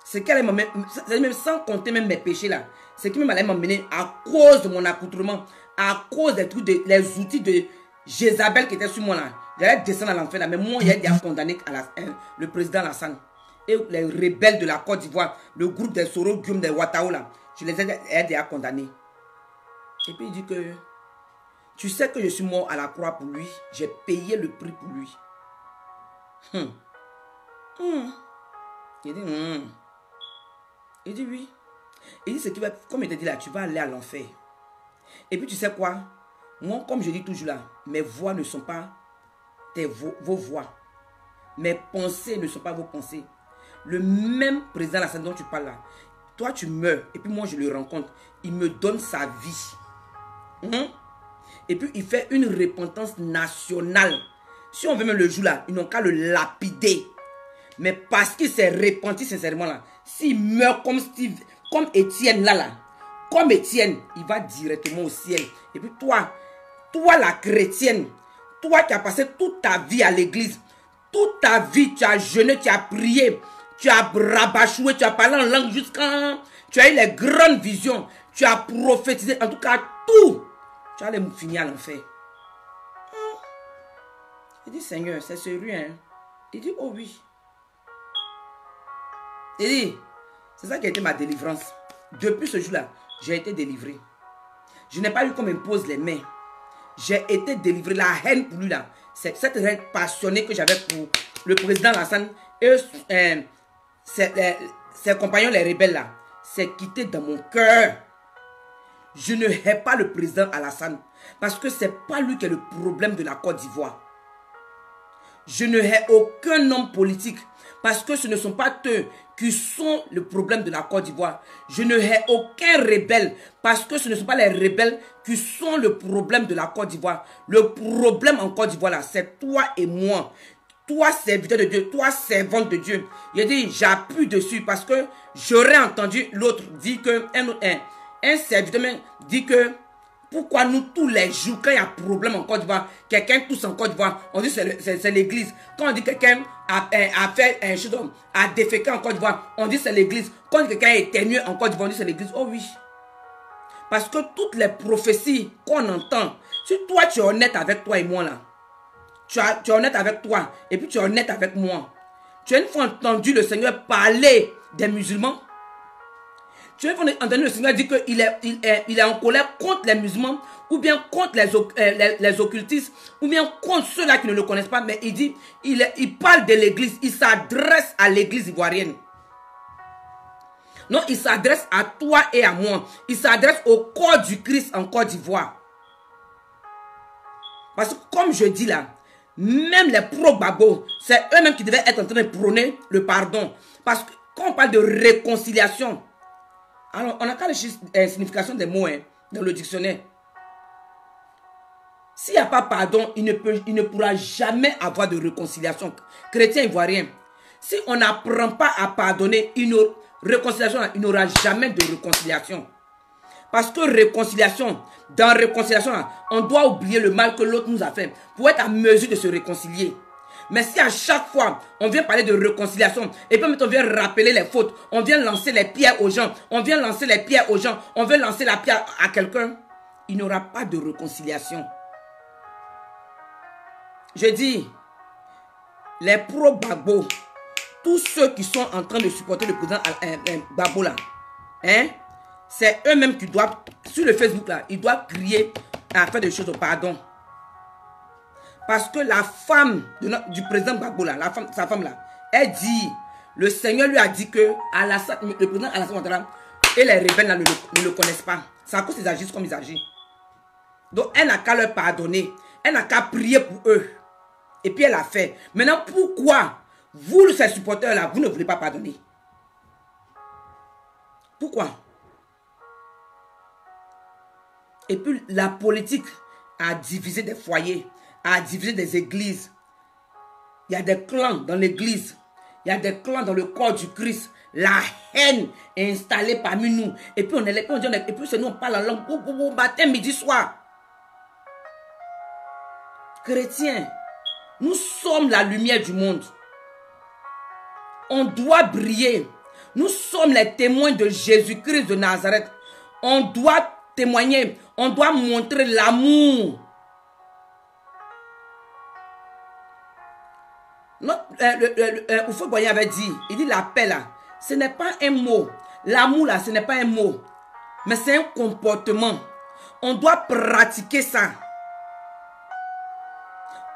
C'est qu'elle m'a même sans compter même mes péchés là. C'est qu'elle allait m'emmener à cause de mon accoutrement, à cause des trucs, les outils de Jézabel qui étaient sur moi là. J'allais descendre à l'enfer là. Mais moi, il y a déjà condamné le président Alassane. Et les rebelles de la Côte d'Ivoire, le groupe des Soro, Guillaume, des Ouattao là. Je les ai déjà condamnés. Et puis il dit que tu sais que je suis mort à la croix pour lui. J'ai payé le prix pour lui. Il dit Il dit oui. Il dit ce qui va, comme il te dit là, tu vas aller à l'enfer. Et puis tu sais quoi? Moi, comme je dis toujours là, mes voix ne sont pas vos voix. Mes pensées ne sont pas vos pensées. Le même président Alassane dont tu parles là, toi tu meurs et puis moi je le rencontre. Il me donne sa vie. Et puis il fait une repentance nationale. Si on veut même le jour là, ils n'ont qu'à le lapider. Mais parce qu'il s'est repenti sincèrement là, s'il meurt comme Étienne là, comme Étienne, il va directement au ciel. Et puis toi la chrétienne, toi qui as passé toute ta vie à l'église, toute ta vie tu as jeûné, tu as prié, tu as rabachoué, tu as parlé en langue jusqu'à... Tu as eu les grandes visions, tu as prophétisé, en tout cas tout. Tu allais finir à l'enfer. Il dit, Seigneur, c'est sérieux, hein? Il dit, oh oui. Il dit, c'est ça qui a été ma délivrance. Depuis ce jour-là, j'ai été délivré. Je n'ai pas eu qu'on m'impose les mains. J'ai été délivré. La haine pour lui là, c'est cette haine passionnée que j'avais pour le président Alassane et ses compagnons les rebelles là, c'est quitté dans mon cœur. Je ne hais pas le président Alassane parce que c'est pas lui qui est le problème de la Côte d'Ivoire. Je ne hais aucun homme politique Parce que ce ne sont pas eux qui sont le problème de la Côte d'Ivoire. Je ne hais aucun rebelle parce que ce ne sont pas les rebelles qui sont le problème de la Côte d'Ivoire. Le problème en Côte d'Ivoire, c'est toi et moi. Toi, serviteur de Dieu, toi, servante de Dieu. Il dit, j'appuie dessus parce que j'aurais entendu l'autre dire que, un serviteur dit que, pourquoi nous, tous les jours, quand il y a problème en Côte d'Ivoire, quelqu'un tousse en Côte d'Ivoire, on dit c'est l'église. Quand on dit quelqu'un a fait un chose, a déféqué en Côte d'Ivoire, on dit c'est l'église. Quand on dit quelqu'un est éternué en Côte d'Ivoire, on dit c'est l'église. Oh oui. Parce que toutes les prophéties qu'on entend, si toi tu es honnête avec toi et moi là, tu es honnête avec toi et puis tu es honnête avec moi. Tu as une fois entendu le Seigneur parler des musulmans. Tu as une fois entendu le Seigneur dire qu'il est en colère contre les musulmans ou bien contre les occultistes ou bien contre ceux-là qui ne le connaissent pas. Mais il dit, il parle de l'église, il s'adresse à l'église ivoirienne. Non, il s'adresse à toi et à moi. Il s'adresse au corps du Christ en Côte d'Ivoire. Parce que comme je dis là, même les pro-Gbagbo, c'est eux-mêmes qui devaient être en train de prôner le pardon. Parce que quand on parle de réconciliation, alors on n'a qu'à la signification des mots dans le dictionnaire. S'il n'y a pas pardon, il ne pourra jamais avoir de réconciliation. Chrétien ivoirien, si on n'apprend pas à pardonner, réconciliation, il n'y aura jamais de réconciliation. Parce que réconciliation, dans réconciliation, on doit oublier le mal que l'autre nous a fait pour être à mesure de se réconcilier. Mais si à chaque fois, on vient parler de réconciliation, et puis on vient rappeler les fautes, on vient lancer les pierres aux gens, on vient lancer les pierres aux gens, on veut lancer la pierre à quelqu'un, il n'y aura pas de réconciliation. Je dis, les pro-Gbagbo, tous ceux qui sont en train de supporter le président Gbagbo là, c'est eux-mêmes qui doivent, sur le Facebook là, ils doivent crier à faire des choses au pardon. Parce que la femme du président Gbagbo là, sa femme là, elle dit, le Seigneur lui a dit que le président Alassane Ouattara et les rebelles là, ne le connaissent pas. C'est à cause qu'ils agissent comme ils agissent. Donc elle n'a qu'à leur pardonner. Elle n'a qu'à prier pour eux. Et puis elle a fait. Maintenant, pourquoi vous, ces supporters là, vous ne voulez pas pardonner? Pourquoi? Et puis la politique a divisé des foyers, a divisé des églises. Il y a des clans dans l'église. Il y a des clans dans le corps du Christ. La haine est installée parmi nous. Et puis on est là, et puis c'est nous on parle en langue. Matin, midi, soir. Chrétiens, nous sommes la lumière du monde. On doit briller. Nous sommes les témoins de Jésus-Christ de Nazareth. On doit témoigner. On doit montrer l'amour. Oufo Boigny avait dit, il dit la paix là, ce n'est pas un mot. L'amour là, ce n'est pas un mot. Mais c'est un comportement. On doit pratiquer ça.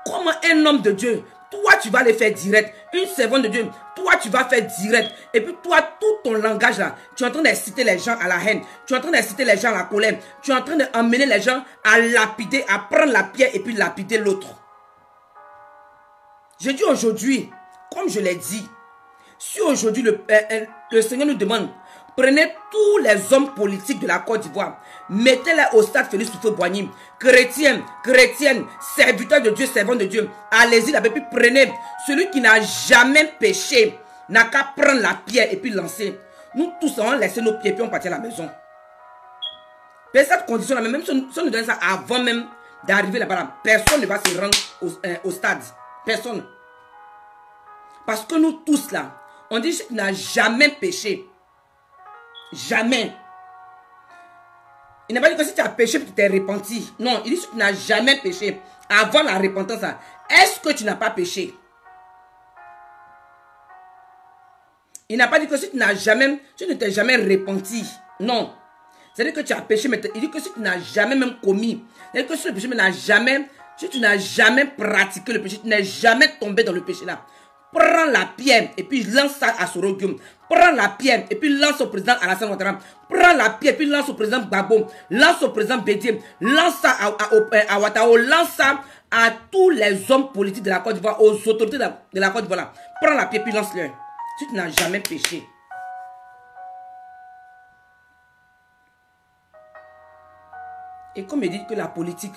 Comment un homme de Dieu, toi tu vas le faire direct. Une servante de Dieu, toi tu vas faire direct. Et puis toi, tout ton langage là, tu es en train d'inciter les gens à la haine. Tu es en train d'inciter les gens à la colère. Tu es en train d'emmener les gens à lapider, à prendre la pierre et puis lapider l'autre. Je dis aujourd'hui, comme je l'ai dit, si aujourd'hui le Seigneur nous demande, prenez tous les hommes politiques de la Côte d'Ivoire, mettez-les au stade Félix Houphouët-Boigny, chrétiens, chrétiennes, serviteurs de Dieu, servants de Dieu, allez-y là-bas, puis prenez celui qui n'a jamais péché, n'a qu'à prendre la pierre et puis lancer. Nous tous, on va laisser nos pieds et puis on partit à la maison. Mais cette condition-là, même si on nous donne ça avant même d'arriver là-bas, personne ne va se rendre au stade. Personne. Parce que nous tous là, on dit que tu n'as jamais péché. Jamais. Il n'a pas dit que si tu as péché, tu t'es repenti. Non, il dit que tu n'as jamais péché. Avant la repentance, est-ce que tu n'as pas péché? Il n'a pas dit que si tu ne t'es jamais repenti. Non. C'est-à-dire que tu as péché, mais il dit que si tu n'as jamais même commis. C'est-à-dire que si le péché n'a jamais, si tu n'as jamais pratiqué le péché, tu n'es jamais tombé dans le péché là. Prends la pierre et puis lance ça à Sorogium. Prends la pierre et puis lance au président Alassane Ouattara. Prends la pierre et puis lance au président Gbagbo. Lance au président Bédié. Lance ça à Ouattao. Lance ça à tous les hommes politiques de la Côte d'Ivoire, aux autorités de la Côte d'Ivoire, prends la pierre puis lance-le. Si tu n'as jamais péché. Et comme il dit que la politique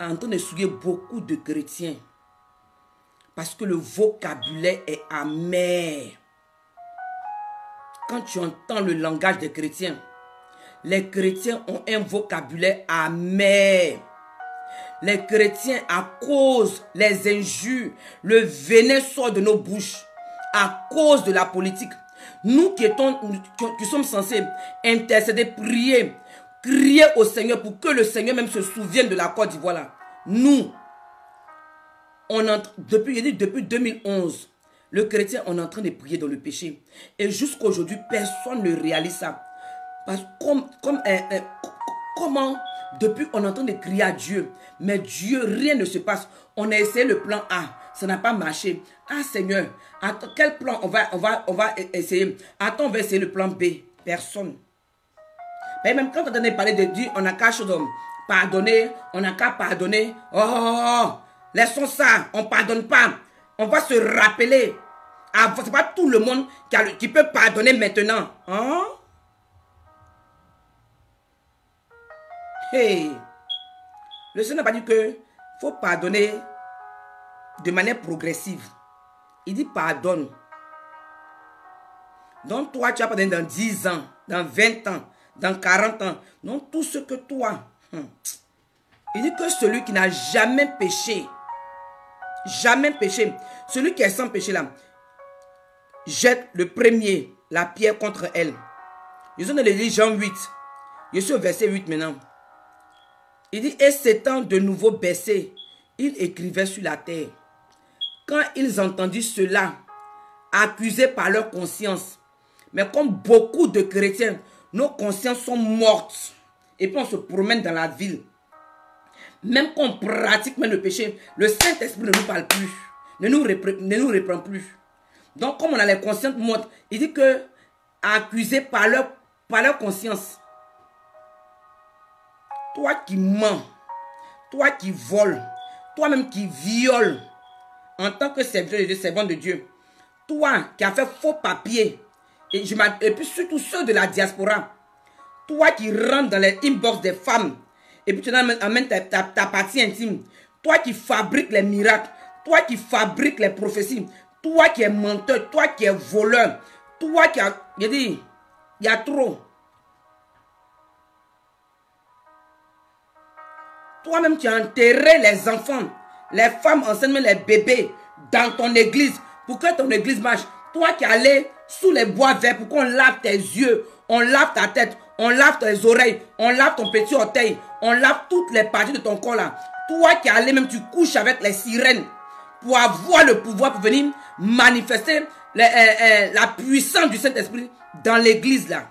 est en train de souiller beaucoup de chrétiens, parce que le vocabulaire est amer. Quand tu entends le langage des chrétiens, les chrétiens ont un vocabulaire amer. Les chrétiens, à cause des injures, le venin sort de nos bouches, à cause de la politique. Nous qui sommes censés intercéder, prier, crier au Seigneur pour que le Seigneur même se souvienne de la Côte d'Ivoire là. Nous, depuis 2011, le chrétien, on est en train de prier dans le péché. Et jusqu'à aujourd'hui, personne ne réalise ça. Parce que comment, depuis, on est en train de crier à Dieu, mais Dieu, rien ne se passe. On a essayé le plan A, ça n'a pas marché. Ah Seigneur, attends, quel plan on va essayer? Attends, on va essayer le plan B. Personne. Mais même quand on a parlé de Dieu, on n'a qu'à pardonner, on n'a qu'à pardonner. Oh, laissons ça, on ne pardonne pas. On va se rappeler. Ce n'est pas tout le monde qui peut pardonner maintenant. Hein? Hey, le Seigneur n'a pas dit qu'il faut pardonner de manière progressive. Il dit pardonne. Donc toi, tu vas pardonner dans 10 ans, dans 20 ans, dans 40 ans. Donc tout ce que toi... Il dit que celui qui n'a jamais péché, celui qui est sans péché là, jette le premier la pierre contre elle. Je suis dans l'église Jean 8. Je suis au verset 8 maintenant. Il dit, et s'étant de nouveau baissé, il écrivait sur la terre. Quand ils entendirent cela, accusés par leur conscience, mais comme beaucoup de chrétiens, nos consciences sont mortes. Et puis on se promène dans la ville. Même qu'on pratique même le péché, le Saint-Esprit ne nous parle plus, ne nous reprend plus. Donc comme on a les consciences mortes, il dit que accusés par leur conscience. Toi qui mens, toi qui voles, toi-même qui violes, en tant que serviteur de Dieu, servant de Dieu, toi qui as fait faux papier, et puis surtout ceux de la diaspora, toi qui rentres dans les inbox des femmes, et puis tu amènes ta partie intime, toi qui fabriques les miracles, toi qui fabriques les prophéties, toi qui es menteur, toi qui es voleur, toi qui as... Je dis, il y a trop. Toi-même, tu as enterré les enfants, les femmes enceintes, les bébés dans ton église pour que ton église marche. Toi qui es allé sous les bois verts pour qu'on lave tes yeux, on lave ta tête, on lave tes oreilles, on lave ton petit orteil, on lave toutes les parties de ton corps là. Toi qui es allé même, tu couches avec les sirènes pour avoir le pouvoir pour venir manifester la puissance du Saint-Esprit dans l'église là.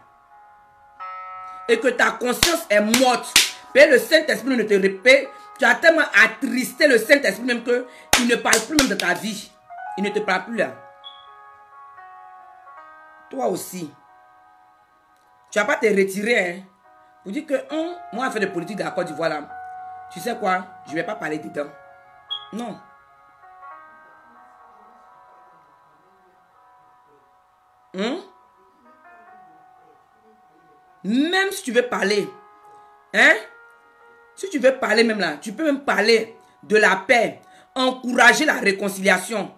Et que ta conscience est morte. Mais le Saint-Esprit ne te répète. Tu as tellement attristé le Saint-Esprit même qu'il ne parle plus même de ta vie. Il ne te parle plus là. Toi aussi. Tu ne vas pas te retirer. Hein, pour dire que moi, faire de politique de la Côte d'Ivoire là. Tu sais quoi? Je ne vais pas parler dedans. Non. Même si tu veux parler. Hein? Si tu veux parler même là, tu peux même parler de la paix, encourager la réconciliation,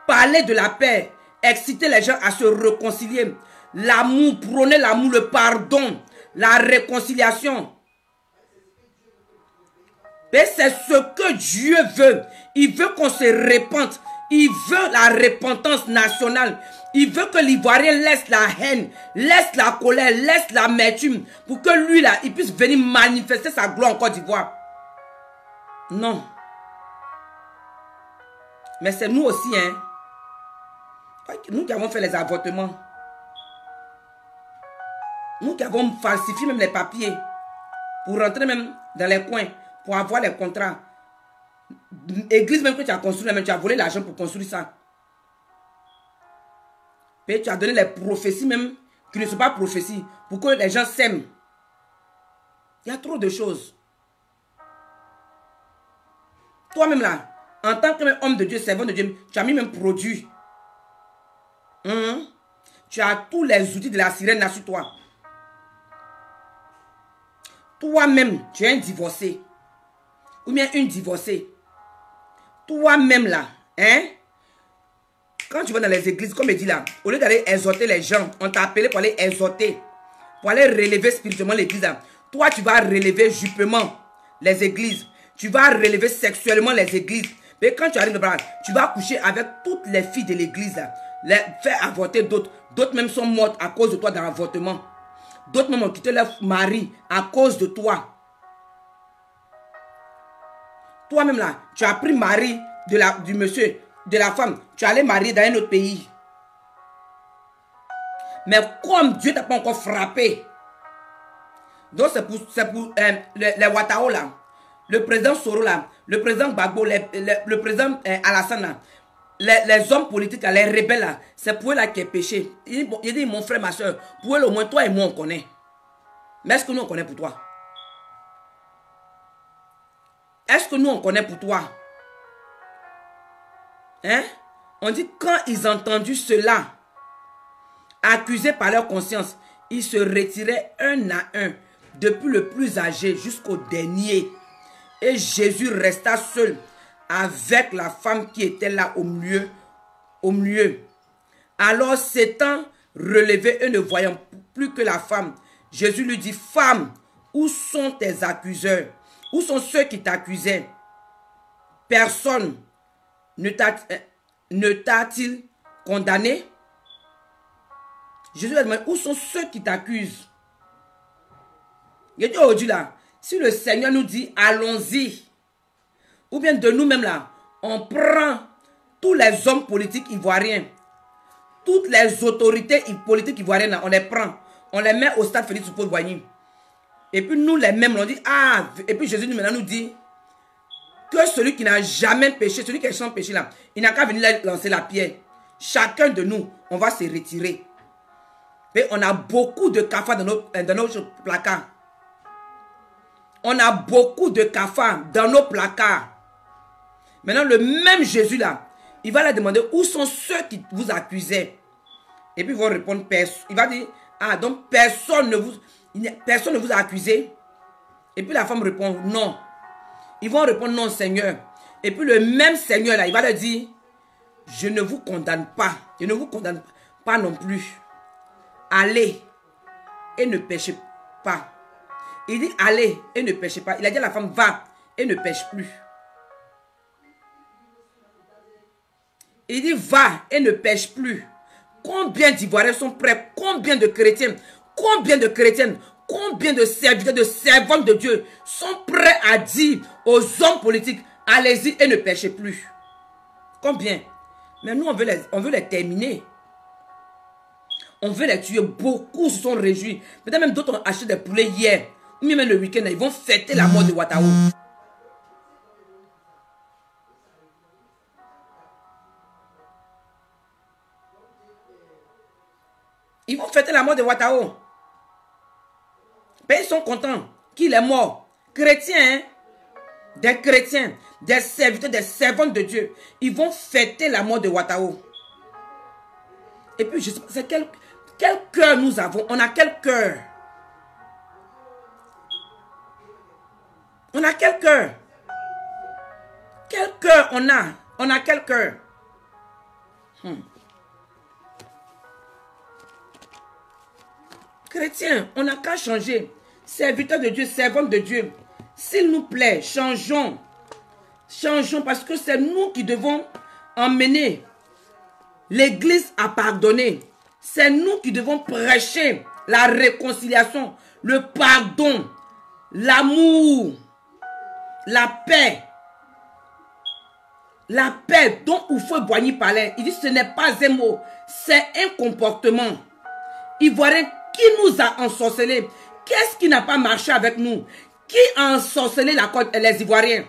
parler de la paix, exciter les gens à se réconcilier, l'amour, prôner l'amour, le pardon, la réconciliation. Et c'est ce que Dieu veut. Il veut qu'on se répande. Il veut la repentance nationale. Il veut que l'Ivoirien laisse la haine, laisse la colère, laisse l'amertume pour que lui là, il puisse venir manifester sa gloire en Côte d'Ivoire. Non. Mais c'est nous aussi, hein. Nous qui avons fait les avortements. Nous qui avons falsifié même les papiers pour rentrer même dans les coins, pour avoir les contrats. L'église même que tu as construit, même tu as volé l'argent pour construire ça. Et tu as donné les prophéties même qui ne sont pas prophéties pour que les gens s'aiment. Il y a trop de choses. Toi-même là, en tant qu'homme de Dieu, servant de Dieu, tu as mis même produit. Tu as tous les outils de la sirène là sur toi. Toi-même, tu es un divorcé. Ou bien une divorcée. Toi-même là, hein? Quand tu vas dans les églises, comme il dit là, au lieu d'aller exhorter les gens, on t'a appelé pour aller exhorter, pour aller relever spirituellement l'église là. Toi, tu vas relever jupement les églises. Tu vas relever sexuellement les églises. Mais quand tu arrives là, tu vas coucher avec toutes les filles de l'église là. Les faire avorter d'autres. D'autres même sont mortes à cause de toi dans l'avortement. D'autres même ont quitté leur mari à cause de toi. Toi-même là, tu as pris mari du monsieur, de la femme. Tu es allé marier dans un autre pays. Mais comme Dieu t'a pas encore frappé. Donc c'est pour les Ouattara là. Le président Soro là. Le président Gbagbo. Le président Alassane là. Les hommes politiques, les rebelles là, c'est pour eux là qui est péché. Il dit, mon frère, ma soeur, pour eux au moins, toi et moi on connaît. Mais est-ce que nous on connaît pour toi? Est-ce que nous on connaît pour toi? Hein? On dit quand ils ont entendu cela, accusés par leur conscience, ils se retiraient un à un, depuis le plus âgé jusqu'au dernier. Et Jésus resta seul avec la femme qui était là au milieu. Alors s'étant relevé et ne voyant plus que la femme, Jésus lui dit, femme, où sont tes accuseurs? Où sont ceux qui t'accusaient? Personne ne t'a-t-il condamné? Jésus a demandé, où sont ceux qui t'accusent? Il dit aujourd'hui là, si le Seigneur nous dit, allons-y, ou bien de nous-mêmes là, on prend tous les hommes politiques ivoiriens, toutes les autorités politiques ivoiriennes là, on les prend, on les met au stade Félix Houphouët-Boigny. Et puis nous les mêmes, on dit, ah, et puis Jésus maintenant nous dit que celui qui n'a jamais péché, celui qui est sans péché là, il n'a qu'à venir lancer la pierre. Chacun de nous, on va se retirer. Et on a beaucoup de cafards dans nos placards. On a beaucoup de cafards dans nos placards. Maintenant, le même Jésus là, il va leur demander où sont ceux qui vous accusaient. Et puis ils vont répondre, il va dire, ah donc personne ne vous a accusé. Et puis la femme répond, non. Ils vont répondre, non Seigneur. Et puis le même Seigneur là, il va leur dire, je ne vous condamne pas. Je ne vous condamne pas non plus. Allez et ne péchez pas. Il dit, allez et ne péchez pas. Il a dit à la femme, va et ne pêche plus. Il dit, va et ne pêche plus. Combien d'Ivoiriens sont prêts? Combien de chrétiens? Combien de chrétiennes? Combien de serviteurs, de servantes de Dieu sont prêts à dire aux hommes politiques, allez-y et ne pêchez plus? Combien? Mais nous, on veut les terminer. On veut les tuer. Beaucoup se sont réjouis. Peut-être même d'autres ont acheté des poulets hier. Ou même le week-end, ils vont fêter la mort de Ouattara. Ils vont fêter la mort de Ouattara. Mais ils sont contents qu'il est mort. Chrétiens, hein? Des chrétiens, des serviteurs, des servantes de Dieu. Ils vont fêter la mort de Ouattara. Et puis, je sais pas, c'est quel cœur nous avons? On a quel cœur? On a quel cœur? Quel cœur on a? On a quel cœur? Chrétiens, on n'a qu'à changer. Serviteurs de Dieu, servantes de Dieu. S'il nous plaît, changeons. Changeons parce que c'est nous qui devons emmener l'Église à pardonner. C'est nous qui devons prêcher la réconciliation, le pardon, l'amour, la paix. La paix dont Houphouët-Boigny parlait. Il dit ce n'est pas un mot, c'est un comportement. Ivoirien, qui nous a ensorcelés? Qu'est-ce qui n'a pas marché avec nous? Qui a ensorcelé les Ivoiriens?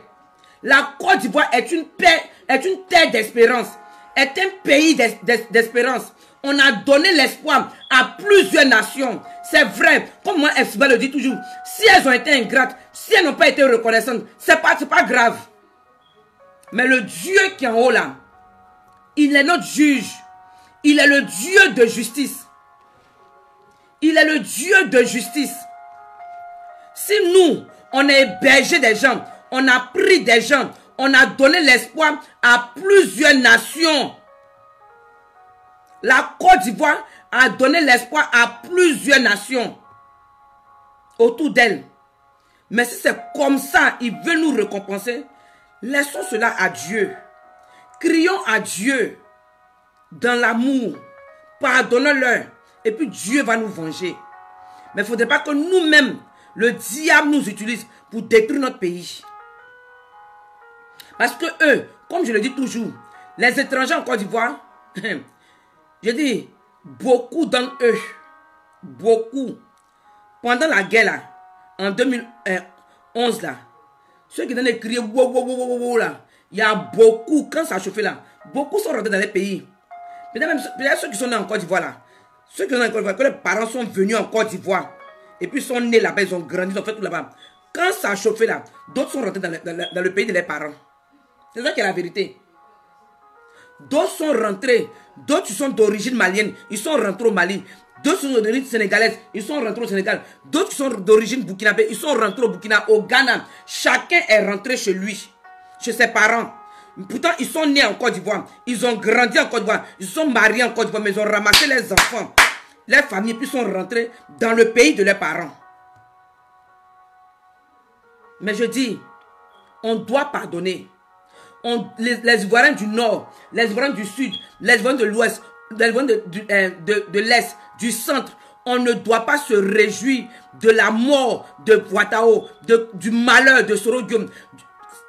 La Côte d'Ivoire est une terre d'espérance. Est un pays d'espérance. On a donné l'espoir à plusieurs nations. C'est vrai, comme moi, FBA le dit toujours, si elles ont été ingrates, si elles n'ont pas été reconnaissantes, c'est pas grave. Mais le Dieu qui est en haut là, il est notre juge. Il est le Dieu de justice. Il est le Dieu de justice. Si nous, on a hébergé des gens, on a pris des gens, on a donné l'espoir à plusieurs nations. La Côte d'Ivoire a donné l'espoir à plusieurs nations autour d'elle. Mais si c'est comme ça, il veut nous récompenser, laissons cela à Dieu. Crions à Dieu dans l'amour. Pardonnons-leur. Et puis Dieu va nous venger. Mais il ne faudrait pas que nous-mêmes, le diable nous utilise pour détruire notre pays. Parce que eux, comme je le dis toujours, les étrangers en Côte d'Ivoire, je dis, beaucoup d'entre eux, beaucoup, pendant la guerre là, en 2011 là, ceux qui donnaient crier wow, wow, wow, wow, wow, là, il y a beaucoup, quand ça a chauffé là, beaucoup sont rentrés dans les pays. Peut-être ceux qui sont nés en Côte d'Ivoire là, ceux qui sont nés en Côte d'Ivoire, que les parents sont venus en Côte d'Ivoire, et puis sont nés là-bas, ils ont grandi, ils ont fait tout là-bas. Quand ça a chauffé là, d'autres sont rentrés dans le pays de leurs parents. C'est ça qui est la vérité. D'autres sont rentrés, d'autres sont d'origine malienne, ils sont rentrés au Mali. D'autres sont d'origine sénégalaise, ils sont rentrés au Sénégal. D'autres sont d'origine burkinabé, ils sont rentrés au Burkina, au Ghana. Chacun est rentré chez lui, chez ses parents. Pourtant, ils sont nés en Côte d'Ivoire, ils ont grandi en Côte d'Ivoire, ils sont mariés en Côte d'Ivoire, mais ils ont ramassé les enfants, les familles, puis sont rentrés dans le pays de leurs parents. Mais je dis, on doit pardonner. Les Ivoiriens du Nord, les Ivoiriens du Sud, les Ivoiriens de l'Ouest, les Ivoiriens de l'Est, du Centre, on ne doit pas se réjouir de la mort de Ouattara, du malheur de Soro Guillaume.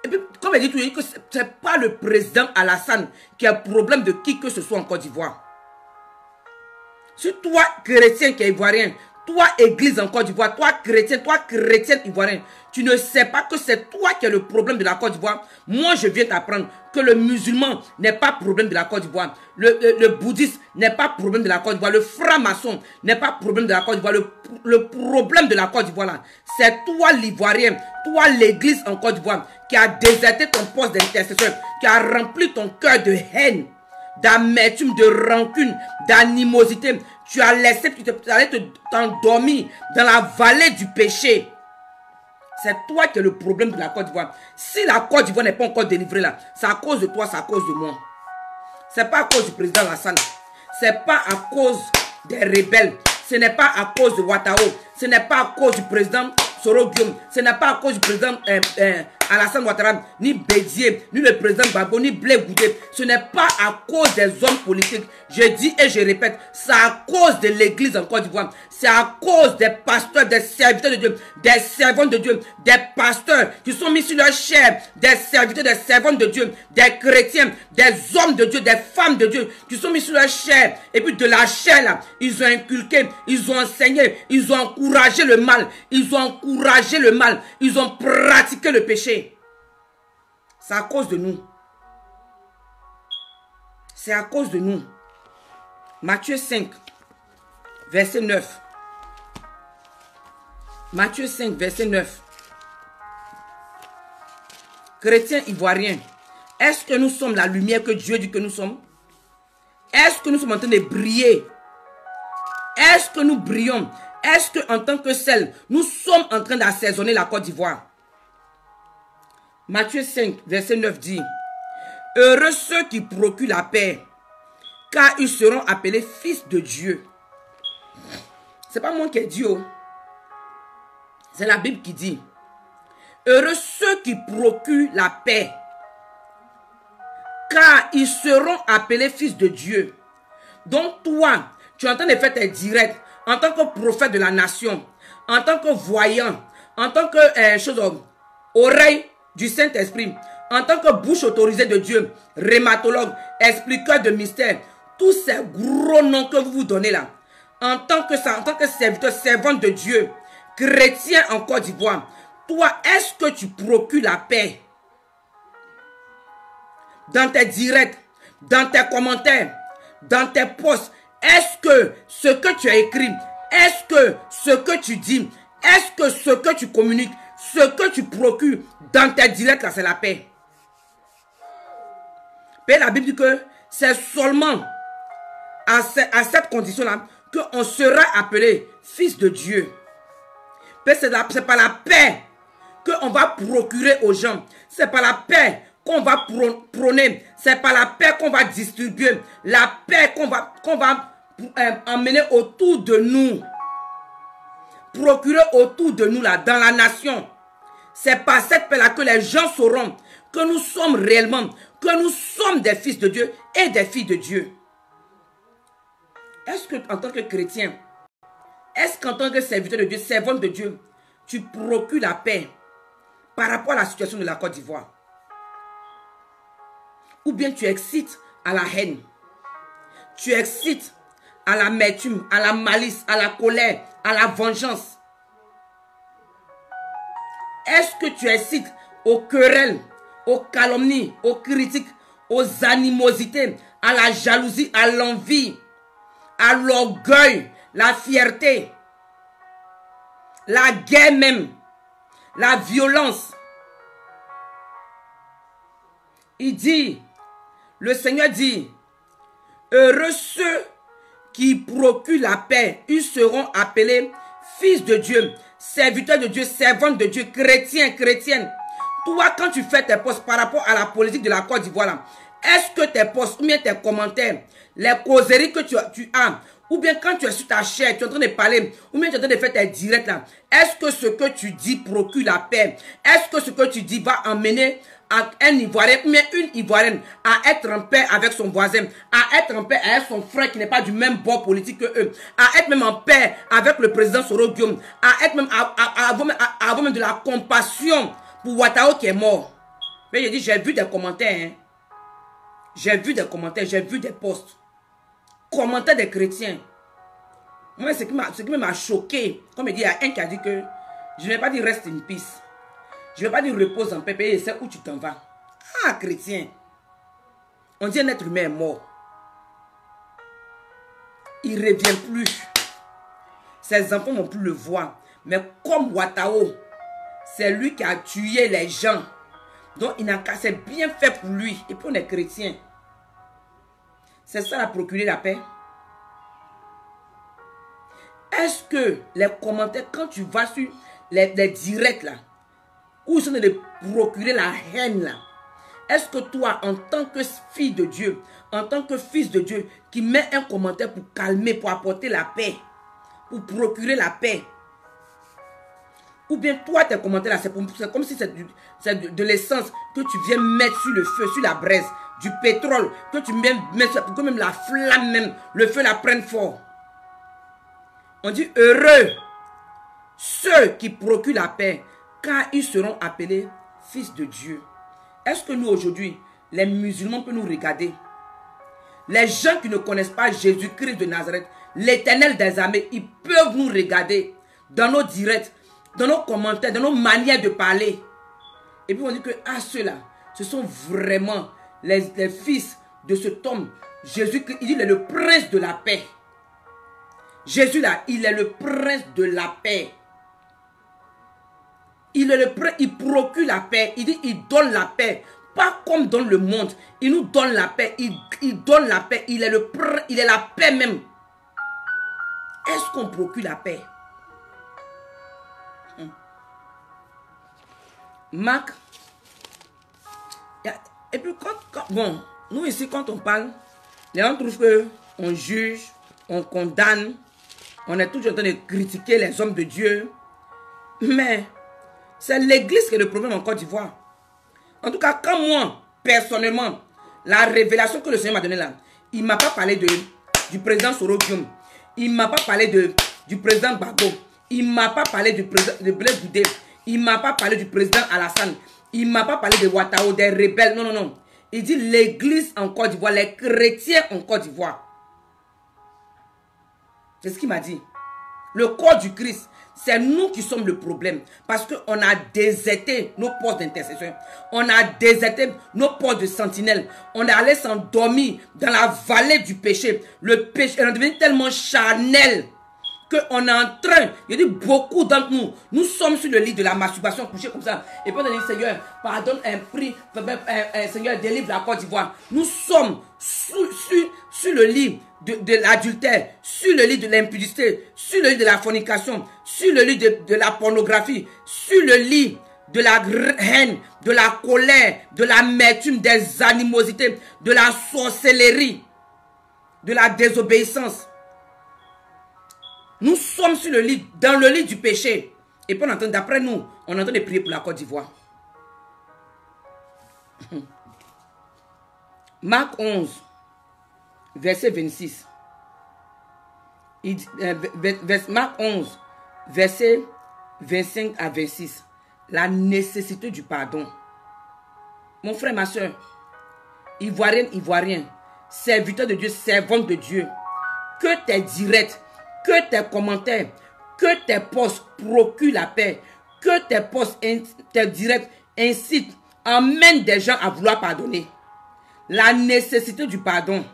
Et puis, comme je dis toujours, ce n'est pas le président Alassane qui a un problème de qui que ce soit en Côte d'Ivoire. Si toi, chrétien qui est ivoirien, toi, église en Côte d'Ivoire, toi, chrétienne ivoirien, tu ne sais pas que c'est toi qui as le problème de la Côte d'Ivoire. Moi, je viens t'apprendre que le musulman n'est pas problème de la Côte d'Ivoire. Le bouddhiste n'est pas problème de la Côte d'Ivoire. Le franc-maçon n'est pas problème de la Côte d'Ivoire. Le problème de la Côte d'Ivoire, c'est toi, l'ivoirien, toi, l'église en Côte d'Ivoire, qui a déserté ton poste d'intercesseur, qui a rempli ton cœur de haine, d'amertume, de rancune, d'animosité. Tu as laissé, tu allais t'endormir dans la vallée du péché. C'est toi qui es le problème de la Côte d'Ivoire. Si la Côte d'Ivoire n'est pas encore délivrée là, c'est à cause de toi, c'est à cause de moi. C'est pas à cause du président Alassane. C'est pas à cause des rebelles. Ce n'est pas à cause de Ouattara. Ce n'est pas à cause du président Soro Guillaume. Ce n'est pas à cause du président Alassane Ouattara, ni Bédier, ni le président Gbagbo, ni Blé Goudé. Ce n'est pas à cause des hommes politiques. Je dis et je répète, c'est à cause de l'église en Côte d'Ivoire. C'est à cause des pasteurs, des serviteurs de Dieu, des servants de Dieu, des pasteurs qui sont mis sur leur chair, des serviteurs, des servants de Dieu, des chrétiens, des hommes de Dieu, des femmes de Dieu qui sont mis sur leur chair. Et puis de la chair là, ils ont inculqué, ils ont enseigné, ils ont encouragé le mal, ils ont encouragé le mal, ils ont pratiqué le péché. C'est à cause de nous. C'est à cause de nous. Matthieu 5, verset 9. Matthieu 5, verset 9. Chrétiens ivoiriens, est-ce que nous sommes la lumière que Dieu dit que nous sommes? Est-ce que nous sommes en train de briller? Est-ce que nous brillons? Est-ce qu'en tant que sel, nous sommes en train d'assaisonner la Côte d'Ivoire? Matthieu 5, verset 9 dit: heureux ceux qui procurent la paix, car ils seront appelés fils de Dieu. C'est pas moi qui ai dit, c'est la Bible qui dit: heureux ceux qui procurent la paix, car ils seront appelés fils de Dieu. Donc toi, tu es en train de faire tes directs en tant que prophète de la nation, en tant que voyant, en tant que oreille du Saint-Esprit, en tant que bouche autorisée de Dieu, rhumatologue, expliqueur de mystère, tous ces gros noms que vous vous donnez là, en tant que serviteur, servant de Dieu, chrétien en Côte d'Ivoire, toi, est-ce que tu procures la paix? Dans tes directs, dans tes commentaires, dans tes posts, est-ce que ce que tu as écrit, est-ce que ce que tu dis, est-ce que ce que tu communiques, ce que tu procures dans tes directs là, c'est la paix? Mais la Bible dit que c'est seulement à cette condition-là qu'on sera appelé fils de Dieu. C'est pas la paix qu'on va procurer aux gens. C'est pas la paix qu'on va prôner. C'est pas la paix qu'on va distribuer. La paix qu'on va emmener autour de nous. Procurer autour de nous, là, dans la nation. C'est par cette paix-là que les gens sauront que nous sommes réellement, que nous sommes des fils de Dieu et des filles de Dieu. Est-ce que, en tant que chrétien, est-ce qu'en tant que serviteur de Dieu, servante de Dieu, tu procures la paix par rapport à la situation de la Côte d'Ivoire? Ou bien tu excites à la haine, tu excites à l'amertume, à la malice, à la colère, à la vengeance? Est-ce que tu excites aux querelles, aux calomnies, aux critiques, aux animosités, à la jalousie, à l'envie, à l'orgueil, la fierté, la guerre même, la violence? Il dit, le Seigneur dit, heureux ceux qui procurent la paix, ils seront appelés fils de Dieu, serviteurs de Dieu, servantes de Dieu, chrétiens, chrétiennes. Toi, quand tu fais tes posts par rapport à la politique de la Côte d'Ivoire, est-ce que tes posts ou bien tes commentaires, les causeries que tu as, ou bien quand tu es sur ta chaîne, tu es en train de parler, ou bien tu es en train de faire tes directs là, est-ce que ce que tu dis procure la paix? Est-ce que ce que tu dis va emmener un Ivoirien ou bien une Ivoirienne à être en paix avec son voisin, à être en paix avec son frère qui n'est pas du même bord politique que eux, à être même en paix avec le président Soro Guillaume, à être même à avoir même de la compassion pour Ouattara qui est mort? Mais je dis, j'ai vu des commentaires, hein. J'ai vu des commentaires, j'ai vu des posts. Commentaires des chrétiens. Moi, ce qui m'a choqué, comme il dit, il y a un qui a dit que je ne vais pas dire reste in peace. Je ne vais pas dire repose en paix, et c'est où tu t'en vas. Ah, chrétien. On dit un être humain est mort. Il ne revient plus. Ses enfants n'ont plus le voir. Mais comme Ouattara, c'est lui qui a tué les gens. Donc, c'est bien fait pour lui. Et puis, on est chrétien. C'est ça la procurer la paix. Est-ce que les commentaires, quand tu vas sur les directs là, où ils sont de procurer la haine là, est-ce que toi, en tant que fille de Dieu, en tant que fils de Dieu, qui met un commentaire pour calmer, pour apporter la paix, pour procurer la paix, ou bien toi, tes commentaires là, c'est comme si c'est de l'essence que tu viens mettre sur le feu, sur la braise, du pétrole, que tu mets pour que même la flamme, même, le feu la prenne fort. On dit heureux ceux qui procurent la paix, car ils seront appelés fils de Dieu. Est-ce que nous aujourd'hui, les musulmans peuvent nous regarder? Les gens qui ne connaissent pas Jésus-Christ de Nazareth, l'Éternel des armées, ils peuvent nous regarder dans nos directs, dans nos commentaires, dans nos manières de parler. Et puis on dit que ceux-là, ce sont vraiment les fils de cet homme. Jésus-Christ, il est le prince de la paix. Jésus là, il est le prince de la paix. Il procure la paix. Il dit, il donne la paix. Pas comme dans le monde. Il nous donne la paix. Il donne la paix. Il est la paix même. Est-ce qu'on procure la paix? Marc. Et puis bon, nous ici quand on parle, les gens trouvent qu'on juge, on condamne, on est toujours en train de critiquer les hommes de Dieu. Mais c'est l'église qui est le problème en Côte d'Ivoire. En tout cas, quand moi, personnellement, la révélation que le Seigneur m'a donnée là, il ne m'a pas parlé du président Soro Guillaume. Il ne m'a pas parlé du président Gbagbo. Il ne m'a pas parlé du président de Blaise Goudé. Il ne m'a pas parlé du président Alassane. Il ne m'a pas parlé de Ouattara, des rebelles. Non, non, non. Il dit l'église en Côte d'Ivoire, les chrétiens en Côte d'Ivoire. C'est ce qu'il m'a dit. Le corps du Christ, c'est nous qui sommes le problème. Parce qu'on a déserté nos postes d'intercession. On a déserté nos postes de sentinelle. On est allé s'endormir dans la vallée du péché. Le péché est devenu tellement charnel qu'on est en train, je dis beaucoup d'entre nous, nous sommes sur le lit de la masturbation, couchés comme ça. Et puis on a dit, Seigneur, pardonne un prix, Seigneur, délivre la Côte d'Ivoire. Nous sommes sur le lit de l'adultère, sur le lit de l'impudicité, sur le lit de la fornication, sur le lit de la pornographie, sur le lit de la haine, de la colère, de l'amertume, des animosités, de la sorcellerie, de la désobéissance. Nous sommes sur le lit, dans le lit du péché. Et puis on entend, d'après nous, on entend de prier pour la Côte d'Ivoire. Marc 11, verset 26. Marc 11, verset 25 à 26. La nécessité du pardon. Mon frère, ma soeur, ivoirienne, ivoirien, serviteur de Dieu, servante de Dieu, que tes directs, que tes commentaires, que tes posts procurent la paix, que tes posts, tes directs incitent, emmènent des gens à vouloir pardonner. La nécessité du pardon.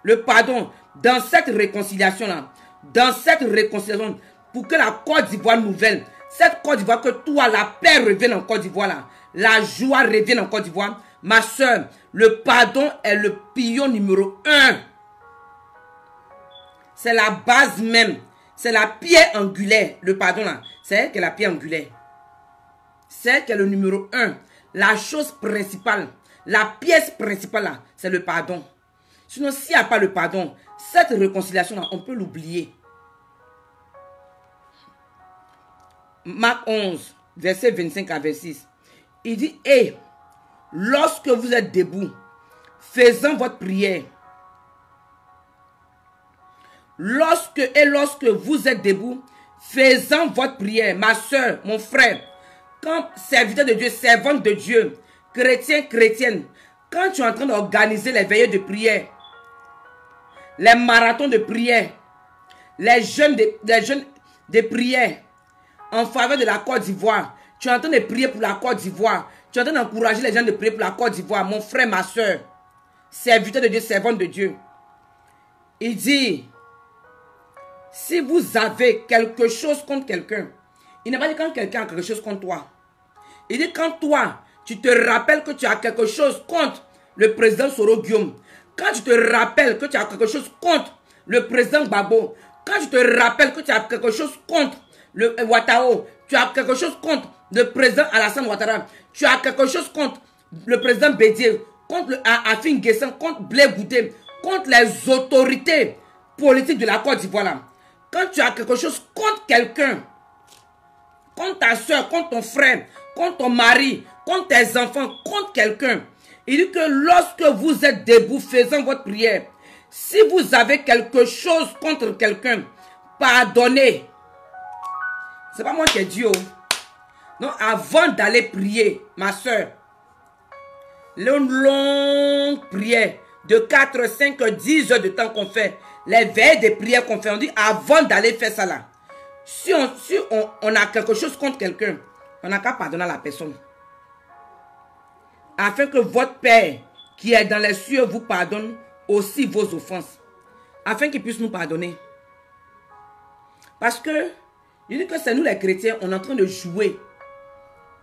Le pardon, dans cette réconciliation-là, pour que la Côte d'Ivoire nouvelle, cette Côte d'Ivoire, que toi, la paix revienne en Côte d'Ivoire, là, la joie revienne en Côte d'Ivoire, ma soeur, le pardon est le pilier numéro 1. C'est la base même. C'est la pierre angulaire. Le pardon là. C'est elle qui est la pierre angulaire. C'est elle qui est le numéro 1. La chose principale. La pièce principale là. C'est le pardon. Sinon, s'il n'y a pas le pardon, cette réconciliation là, on peut l'oublier. Marc 11, verset 25 à 26. Il dit, et lorsque vous êtes debout, faisant votre prière, lorsque vous êtes debout, faisant votre prière, ma soeur, mon frère, quand serviteur de Dieu, servante de Dieu, chrétien, chrétienne, quand tu es en train d'organiser les veillées de prière, les marathons de prière, les jeûnes de prière en faveur de la Côte d'Ivoire, tu es en train de prier pour la Côte d'Ivoire, tu es en train d'encourager les gens de prier pour la Côte d'Ivoire, mon frère, ma soeur, serviteur de Dieu, servante de Dieu. Il dit, si vous avez quelque chose contre quelqu'un, il n'a pas dit quand quelqu'un a quelque chose contre toi. Il dit quand toi, tu te rappelles que tu as quelque chose contre le président Soro Guillaume, quand tu te rappelles que tu as quelque chose contre le président Gbagbo, quand tu te rappelles que tu as quelque chose contre le Ouattao, tu as quelque chose contre le président Alassane Ouattara, tu as quelque chose contre le président Bédié, contre le Afin Guessan, contre Blé Goudé, contre les autorités politiques de la Côte d'Ivoire. Quand tu as quelque chose contre quelqu'un, contre ta soeur, contre ton frère, contre ton mari, contre tes enfants, contre quelqu'un, il dit que lorsque vous êtes debout faisant votre prière, si vous avez quelque chose contre quelqu'un, pardonnez. C'est pas moi qui ai dit. Non, avant d'aller prier, ma soeur, une longue prière de 4, 5, 10 heures de temps qu'on fait, les veilles de prière qu'on fait, on dit avant d'aller faire ça là, si on a quelque chose contre quelqu'un, on n'a qu'à pardonner à la personne. Afin que votre Père qui est dans les cieux vous pardonne aussi vos offenses. Afin qu'il puisse nous pardonner. Parce que, je dis que c'est nous les chrétiens, on est en train de jouer.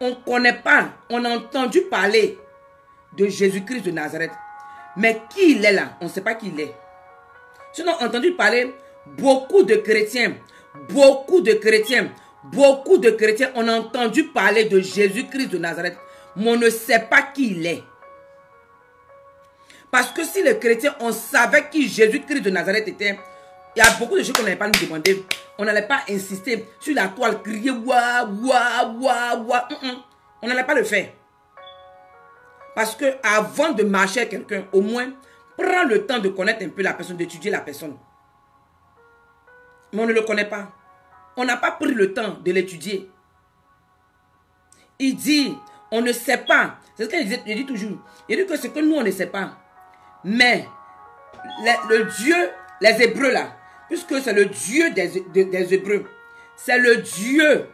On ne connaît pas, on a entendu parler de Jésus-Christ de Nazareth. Mais qui il est là, on ne sait pas qui il est. Sinon, on a entendu parler, beaucoup de chrétiens, on a entendu parler de Jésus-Christ de Nazareth, mais on ne sait pas qui il est. Parce que si les chrétiens, on savait qui Jésus-Christ de Nazareth était, il y a beaucoup de choses qu'on n'allait pas nous demander. On n'allait pas insister sur la toile, crier ouah, ouah, ouah, ouah. On n'allait pas le faire. Parce que avant de marcher avec quelqu'un, au moins, prends le temps de connaître un peu la personne, d'étudier la personne. Mais on ne le connaît pas. On n'a pas pris le temps de l'étudier. Il dit, on ne sait pas. C'est ce qu'il disait, il dit toujours. Il dit que ce que nous, on ne sait pas. Mais, le Dieu, les Hébreux là, puisque c'est le Dieu des Hébreux, c'est le Dieu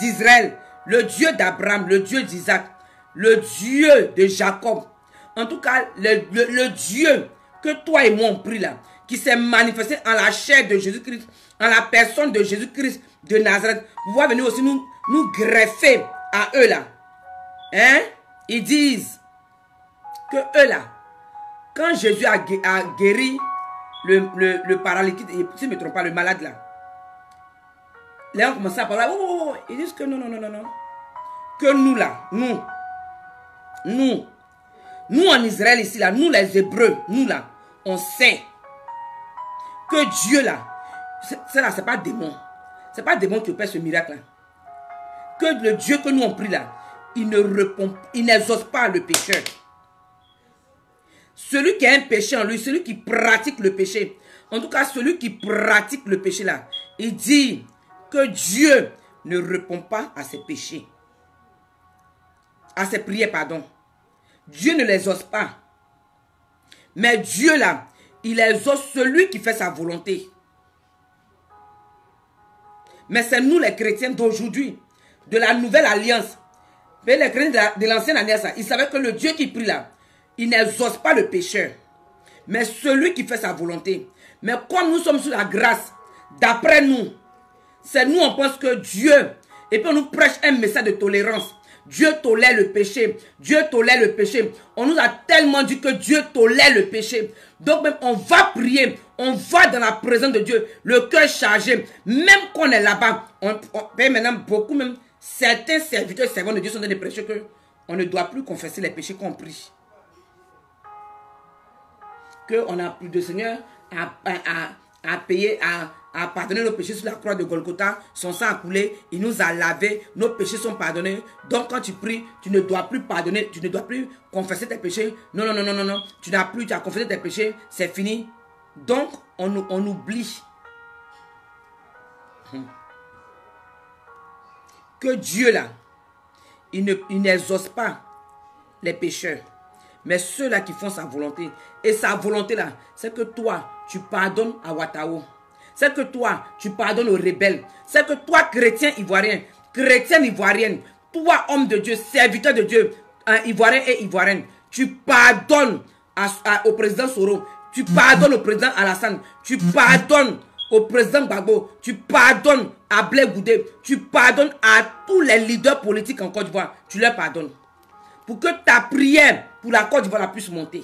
d'Israël, le Dieu d'Abraham, le Dieu d'Isaac, le Dieu de Jacob. En tout cas, le Dieu que toi et moi on prie là, qui s'est manifesté en la chair de Jésus-Christ, en la personne de Jésus-Christ de Nazareth, pouvoir venir aussi nous greffer à eux là. Hein? Ils disent que eux là, quand Jésus a guéri le paralytique, si je ne me trompe pas, le malade là, les gens commencent à parler, oh, ils disent que non. Que nous là, nous en Israël ici là, nous les Hébreux, nous là, on sait que Dieu là, c'est pas démon. C'est pas démon qui opère ce miracle là. Que le Dieu que nous on prie là, il ne répond, il n'exauce pas le pécheur. Celui qui a un péché en lui, celui qui pratique le péché, en tout cas celui qui pratique le péché là, il dit que Dieu ne répond pas à ses péchés. À ses prières, pardon. Dieu ne les exauce pas. Mais Dieu là, il exauce celui qui fait sa volonté. Mais c'est nous les chrétiens d'aujourd'hui, de la nouvelle alliance. Mais les chrétiens de l'ancienne alliance, ils savaient que le Dieu qui prie là, il n'exauce pas le pécheur. Mais celui qui fait sa volonté. Mais comme nous sommes sous la grâce, d'après nous, c'est nous on pense que Dieu, et puis on nous prêche un message de tolérance. Dieu tolère le péché. Dieu tolère le péché. On nous a tellement dit que Dieu tolère le péché. Donc même on va prier. On va dans la présence de Dieu. Le cœur chargé. Même quand on est là-bas. Maintenant beaucoup même. Certains serviteurs et servants de Dieu sont dans des prêcheurs que on ne doit plus confesser les péchés qu'on prie. Qu'on n'a plus de Seigneur à payer, à pardonner nos péchés sur la croix de Golgotha. Son sang a coulé, il nous a lavé, nos péchés sont pardonnés. Donc quand tu pries, tu ne dois plus pardonner, tu ne dois plus confesser tes péchés. Non. Tu n'as plus, tu as confessé tes péchés, c'est fini. Donc on oublie que Dieu là, il n'exauce pas les pécheurs, mais ceux-là qui font sa volonté. Et sa volonté là, c'est que toi, tu pardonnes à Ouattao. C'est que toi, tu pardonnes aux rebelles. C'est que toi, chrétien ivoirien, chrétienne ivoirienne, toi, homme de Dieu, serviteur de Dieu, ivoirien et ivoirienne, tu pardonnes au président Soro, tu pardonnes au président Alassane, tu pardonnes au président Gbagbo, tu pardonnes à Blé Goudé, tu pardonnes à tous les leaders politiques en Côte d'Ivoire, tu leur pardonnes. Pour que ta prière pour la Côte d'Ivoire puisse monter.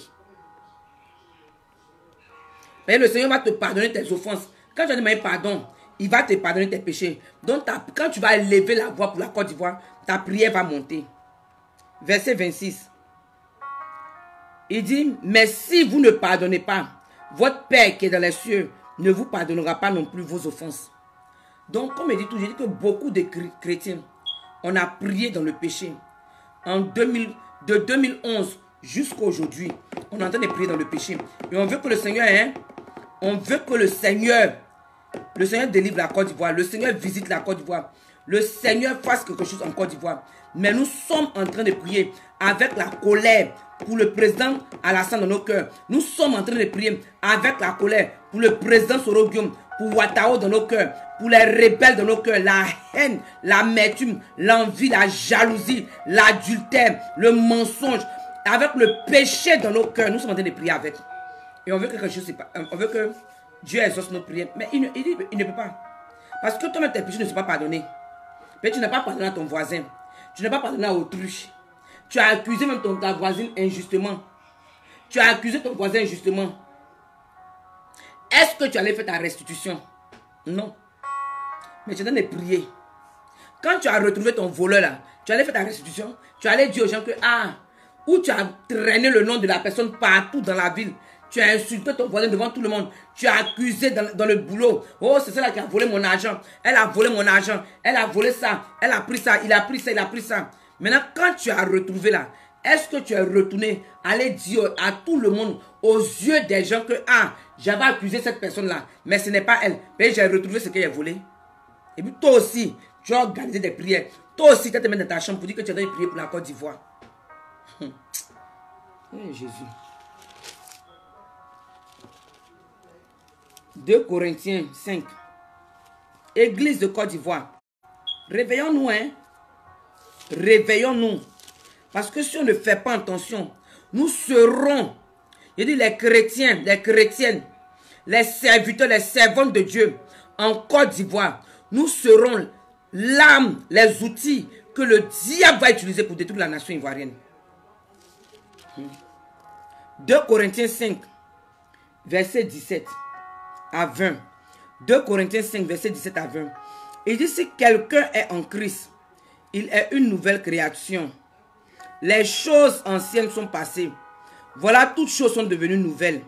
Mais le Seigneur va te pardonner tes offenses. Quand tu as demandé pardon, il va te pardonner tes péchés. Donc quand tu vas élever la voix pour la Côte d'Ivoire, ta prière va monter. Verset 26. Il dit, mais si vous ne pardonnez pas, votre Père qui est dans les cieux ne vous pardonnera pas non plus vos offenses. Donc, comme il dit tout, j'ai dit que beaucoup de chrétiens, on a prié dans le péché. De 2011 jusqu'à aujourd'hui, on est en train de prier dans le péché. Et on veut que le Seigneur, on veut que le Seigneur délivre la Côte d'Ivoire. Le Seigneur visite la Côte d'Ivoire. Le Seigneur fasse quelque chose en Côte d'Ivoire. Mais nous sommes en train de prier avec la colère pour le président Alassane dans nos cœurs. Nous sommes en train de prier avec la colère pour le président Soro Guillaume, pour Ouattao dans nos cœurs, pour les rebelles dans nos cœurs, la haine, l'amertume, l'envie, la jalousie, l'adultère, le mensonge, avec le péché dans nos cœurs. Nous sommes en train de prier avec. Et on veut que quelque chose, on veut que Dieu exauce nos prières. Mais il ne peut pas. Parce que toi-même, tes péchés ne sont pas pardonnés. Mais tu n'as pas pardonné à ton voisin. Tu n'as pas pardonné à autrui. Tu as accusé même ta voisine injustement. Tu as accusé ton voisin injustement. Est-ce que tu allais faire ta restitution? Non. Mais tu es en train de prier. Quand tu as retrouvé ton voleur là, tu allais faire ta restitution. Tu allais dire aux gens que, ou tu as traîné le nom de la personne partout dans la ville. Tu as insulté ton voisin devant tout le monde. Tu as accusé dans le boulot. Oh, c'est celle-là qui a volé mon argent. Elle a volé mon argent. Elle a volé ça. Elle a pris ça. Il a pris ça. Il a pris ça. Maintenant, quand tu as retrouvé là, est-ce que tu es retourné aller dire à tout le monde, aux yeux des gens que, j'avais accusé cette personne-là, mais ce n'est pas elle. Mais j'ai retrouvé ce qu'elle a volé. Et puis toi aussi, tu as organisé des prières. Toi aussi, tu te mets dans ta chambre pour dire que tu as prié pour la Côte d'Ivoire. Jésus. 2 Corinthiens 5. Église de Côte d'Ivoire. Réveillons-nous, Réveillons-nous. Parce que si on ne fait pas attention, nous serons, je dis les chrétiens, les chrétiennes, les serviteurs, les servantes de Dieu en Côte d'Ivoire, nous serons l'arme, les outils que le diable va utiliser pour détruire la nation ivoirienne. 2 Corinthiens 5, verset 17 à 20. 2 Corinthiens 5, verset 17 à 20. Il dit, si quelqu'un est en Christ, il est une nouvelle création. Les choses anciennes sont passées. Voilà, toutes choses sont devenues nouvelles.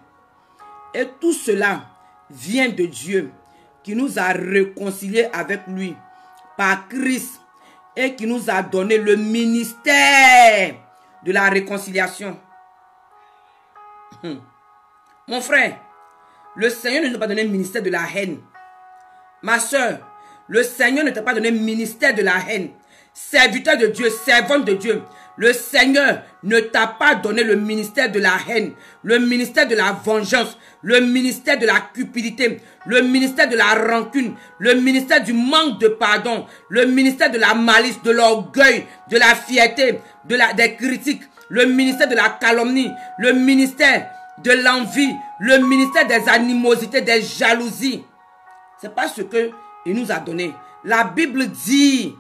Et tout cela vient de Dieu, qui nous a réconciliés avec lui par Christ et qui nous a donné le ministère de la réconciliation. Mon frère, le Seigneur ne nous a pas donné le ministère de la haine. Ma soeur, le Seigneur ne t'a pas donné le ministère de la haine. Serviteur de Dieu, servante de Dieu, le Seigneur ne t'a pas donné le ministère de la haine, le ministère de la vengeance, le ministère de la cupidité, le ministère de la rancune, le ministère du manque de pardon, le ministère de la malice, de l'orgueil, de la fierté, des critiques, le ministère de la calomnie, le ministère de l'envie, le ministère des animosités, des jalousies. Ce n'est pas ce qu'il nous a donné. La Bible dit,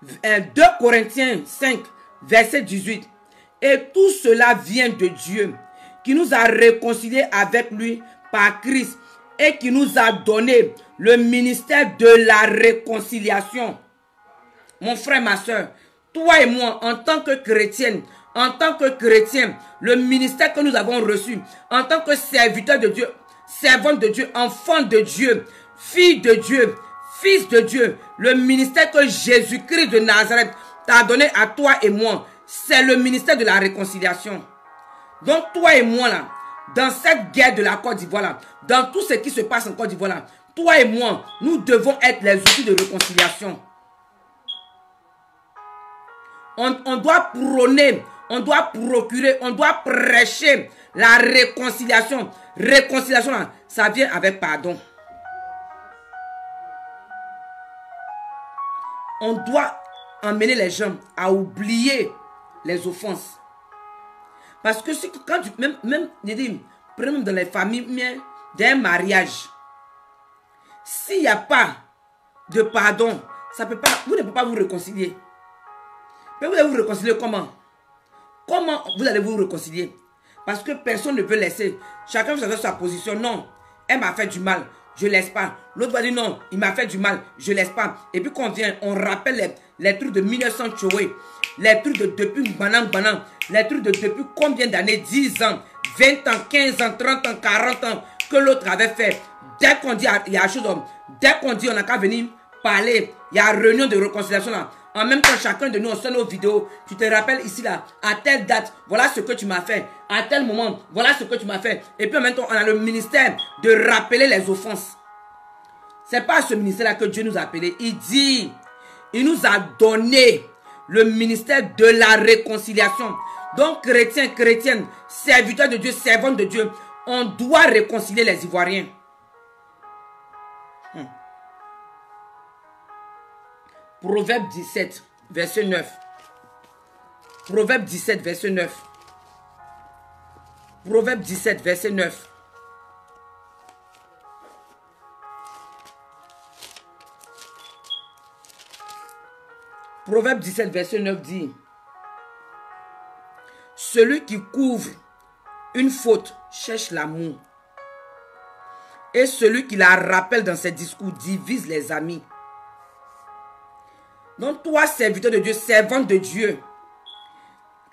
2 Corinthiens 5, verset 18, et tout cela vient de Dieu, qui nous a réconciliés avec lui par Christ et qui nous a donné le ministère de la réconciliation. Mon frère, ma soeur, toi et moi, en tant que chrétienne, en tant que chrétien, le ministère que nous avons reçu, en tant que serviteur de Dieu, servante de Dieu, enfant de Dieu, fille de Dieu, fils de Dieu, le ministère que Jésus-Christ de Nazareth t'a donné à toi et moi, c'est le ministère de la réconciliation. Donc toi et moi là, dans cette guerre de la Côte d'Ivoire là, dans tout ce qui se passe en Côte d'Ivoire là, toi et moi, nous devons être les outils de réconciliation. On doit prôner, on doit procurer, on doit prêcher la réconciliation. Réconciliation là, ça vient avec pardon. On doit emmener les gens à oublier les offenses. Parce que quand tu, même dans les familles, d'un mariage, s'il n'y a pas de pardon, ça peut pas, vous ne pouvez pas vous réconcilier. Mais vous allez vous réconcilier comment? Comment vous allez vous réconcilier? Parce que personne ne veut laisser. Chacun veut sa position. Non, elle m'a fait du mal, je ne laisse pas. L'autre va dire non, il m'a fait du mal, je ne laisse pas. Et puis quand on vient, on rappelle les trucs de 1900 Tchoué, les trucs de depuis Banang, les trucs de depuis combien d'années, 10 ans, 20 ans, 15 ans, 30 ans, 40 ans, que l'autre avait fait. Dès qu'on dit il y a chose, dès qu'on dit on n'a qu'à venir parler, il y a réunion de réconciliation là. En même temps, chacun de nous, on sort nos vidéos. Tu te rappelles ici, là, à telle date, voilà ce que tu m'as fait. À tel moment, voilà ce que tu m'as fait. Et puis en même temps, on a le ministère de rappeler les offenses. Ce n'est pas à ce ministère-là que Dieu nous a appelés. Il dit, il nous a donné le ministère de la réconciliation. Donc, chrétiens, chrétiennes, serviteurs de Dieu, servantes de Dieu, on doit réconcilier les Ivoiriens. Proverbe 17, verset 9. Proverbe 17, verset 9. Proverbe 17, verset 9. Proverbe 17, verset 9 dit, celui qui couvre une faute cherche l'amour. Et celui qui la rappelle dans ses discours divise les amis. Donc toi, serviteur de Dieu, servante de Dieu,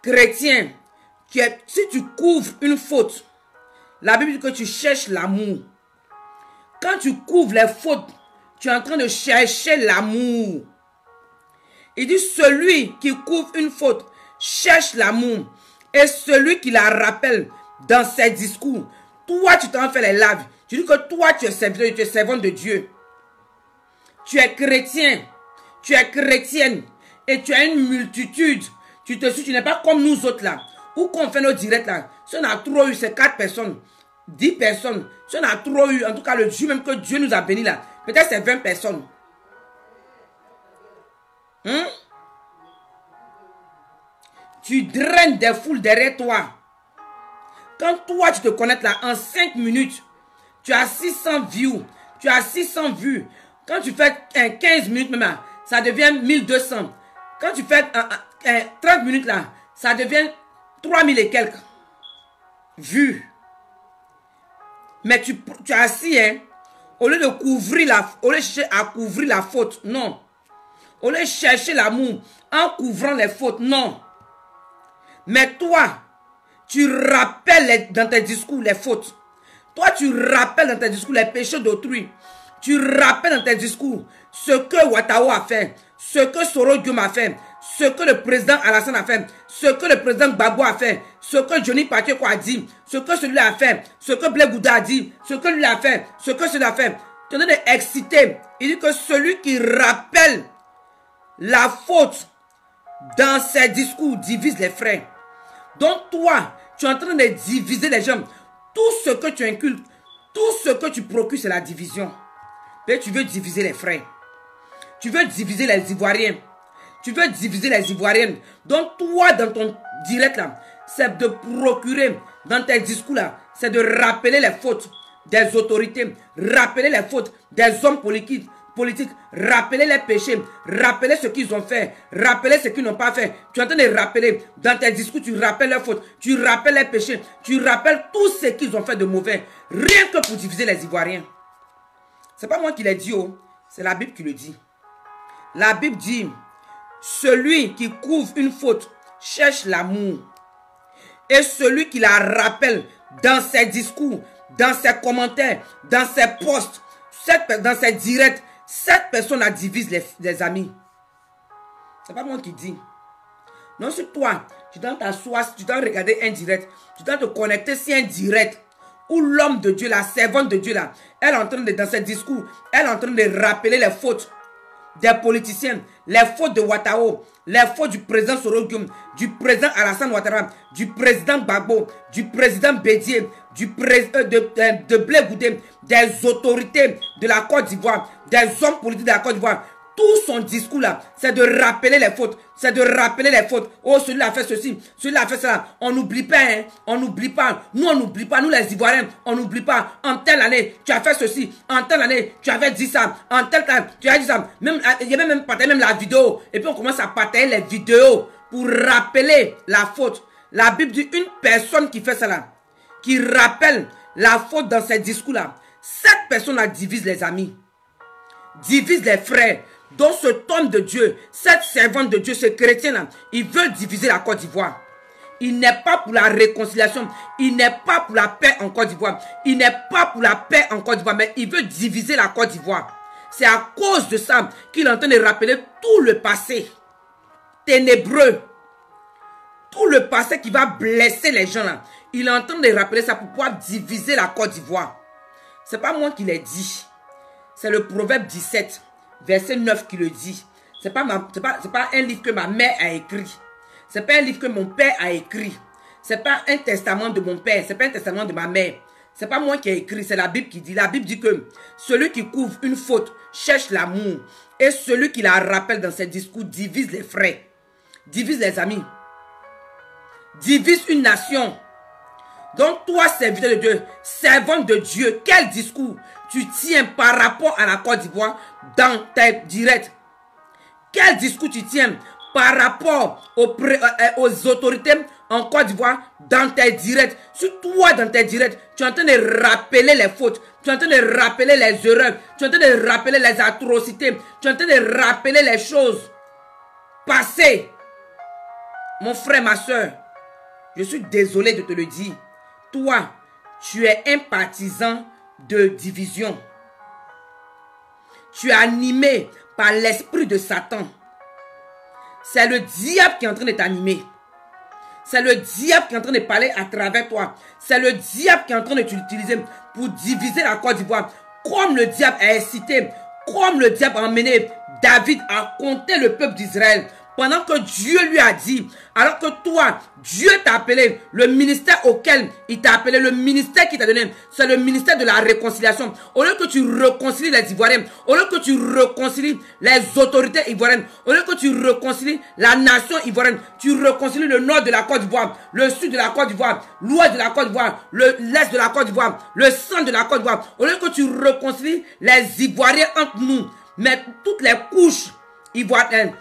chrétien, si tu couvres une faute, la Bible dit que tu cherches l'amour. Quand tu couvres les fautes, tu es en train de chercher l'amour. Il dit celui qui couvre une faute cherche l'amour. Et celui qui la rappelle dans ses discours, toi tu t'en fais les laves. Tu dis que toi tu es serviteur, tu es servante de Dieu. Tu es chrétien. Tu es chrétienne et tu as une multitude. Tu te suis, tu n'es pas comme nous autres là. Où qu'on fait nos directs là. Si on a trop eu, c'est 4 personnes, 10 personnes. Si on a trop eu, en tout cas le Dieu même que Dieu nous a béni là, peut-être c'est 20 personnes. Tu draines des foules derrière toi. Quand toi, tu te connectes là, en 5 minutes, tu as 600 views, tu as 600 vues. Quand tu fais 15 minutes même là, ça devient 1200. Quand tu fais 30 minutes là, ça devient 3000 et quelques vues. Mais tu as assis, hein, au lieu de couvrir au lieu de chercher à couvrir la faute, non. Au lieu de chercher l'amour en couvrant les fautes, non. Mais toi, tu rappelles dans tes discours les fautes. Toi, tu rappelles dans tes discours les péchés d'autrui. Tu rappelles dans tes discours ce que Ouattara a fait, ce que Soro Diom a fait, ce que le président Alassane a fait, ce que le président Gbagbo a fait, ce que Johnny Pacheco a dit, ce que celui-là a fait, ce que Blé Gouda a dit, ce que lui a fait, ce que celui-là a fait. Tu es en train d'exciter. Il dit que celui qui rappelle la faute dans ses discours divise les frères. Donc toi, tu es en train de diviser les gens. Tout ce que tu inculques, tout ce que tu procures, c'est la division. Mais tu veux diviser les frères. Tu veux diviser les Ivoiriens. Tu veux diviser les Ivoiriennes. Donc toi, dans ton direct là, c'est de procurer, dans tes discours là, c'est de rappeler les fautes des autorités, rappeler les fautes des hommes politiques, rappeler les péchés, rappeler ce qu'ils ont fait, rappeler ce qu'ils n'ont pas fait. Tu es en train de rappeler, dans tes discours, tu rappelles leurs fautes, tu rappelles les péchés, tu rappelles tout ce qu'ils ont fait de mauvais, rien que pour diviser les Ivoiriens. C'est pas moi qui l'ai dit, oh, c'est la Bible qui le dit. La Bible dit, celui qui couvre une faute cherche l'amour. Et celui qui la rappelle dans ses discours, dans ses commentaires, dans ses posts, dans ses directs, cette personne-là divise les amis. C'est pas moi qui dis. Non, c'est toi. Tu dois t'asseoir, tu dois regarder un direct. Tu dois te connecter sur un direct. Où l'homme de Dieu, la servante de Dieu, là, elle est en train de, dans ses discours, elle est en train de rappeler les fautes des politiciens, les fautes de Ouattara, les fautes du président Soro Diom, du président Alassane Ouattara, du président Gbagbo, du président Bédié, de Blé Goudé, des autorités de la Côte d'Ivoire, des hommes politiques de la Côte d'Ivoire. Tout son discours là, c'est de rappeler les fautes. C'est de rappeler les fautes. Oh, celui-là a fait ceci, celui-là a fait cela. On n'oublie pas, hein. On n'oublie pas. Nous, on n'oublie pas. Nous, les Ivoiriens, on n'oublie pas. En telle année, tu as fait ceci. En telle année, tu avais dit ça. En telle année, tu as dit ça. Même, il y avait même partagé même la vidéo. Et puis, on commence à partager les vidéos pour rappeler la faute. La Bible dit une personne qui fait cela, qui rappelle la faute dans ses discours là. Cette personne-là divise les amis. Divise les frères. Donc cet homme de Dieu, cette servante de Dieu, ce chrétien-là, il veut diviser la Côte d'Ivoire. Il n'est pas pour la réconciliation. Il n'est pas pour la paix en Côte d'Ivoire. Il n'est pas pour la paix en Côte d'Ivoire, mais il veut diviser la Côte d'Ivoire. C'est à cause de ça qu'il est en train de rappeler tout le passé ténébreux. Tout le passé qui va blesser les gens là. Il est en train de rappeler ça pour pouvoir diviser la Côte d'Ivoire. Ce n'est pas moi qui l'ai dit. C'est le Proverbe 17. Verset 9 qui le dit. Ce n'est pas un livre que ma mère a écrit. Ce n'est pas un livre que mon père a écrit. Ce n'est pas un testament de mon père. Ce n'est pas un testament de ma mère. Ce n'est pas moi qui ai écrit. C'est la Bible qui dit. La Bible dit que celui qui couvre une faute cherche l'amour. Et celui qui la rappelle dans ses discours divise les frères. Divise les amis. Divise une nation. Donc toi, serviteur de Dieu, servant de Dieu, quel discours tu tiens par rapport à la Côte d'Ivoire dans tes directs? Quel discours tu tiens par rapport aux autorités en Côte d'Ivoire dans tes directs? Sur toi, dans tes directs, tu es en train de rappeler les fautes, tu es en train de rappeler les erreurs, tu es en train de rappeler les atrocités, tu es en train de rappeler les choses passées. Mon frère, ma soeur, je suis désolé de te le dire. Toi, tu es un partisan de division. Tu es animé par l'esprit de Satan. C'est le diable qui est en train de t'animer. C'est le diable qui est en train de parler à travers toi. C'est le diable qui est en train de t'utiliser pour diviser la Côte d'Ivoire. Comme le diable a incité, comme le diable a emmené David à compter le peuple d'Israël pendant que Dieu lui a dit, alors que toi, Dieu t'a appelé, le ministère auquel il t'a appelé, le ministère qu'il t'a donné, c'est le ministère de la réconciliation. Au lieu que tu réconcilies les Ivoiriens, au lieu que tu réconcilies les autorités ivoiriennes, au lieu que tu réconcilies la nation ivoirienne, tu réconcilies le nord de la Côte d'Ivoire, le sud de la Côte d'Ivoire, l'ouest de la Côte d'Ivoire, l'est de la Côte d'Ivoire, le centre de la Côte d'Ivoire, au lieu que tu réconcilies les Ivoiriens entre nous, mais toutes les couches ivoiriennes,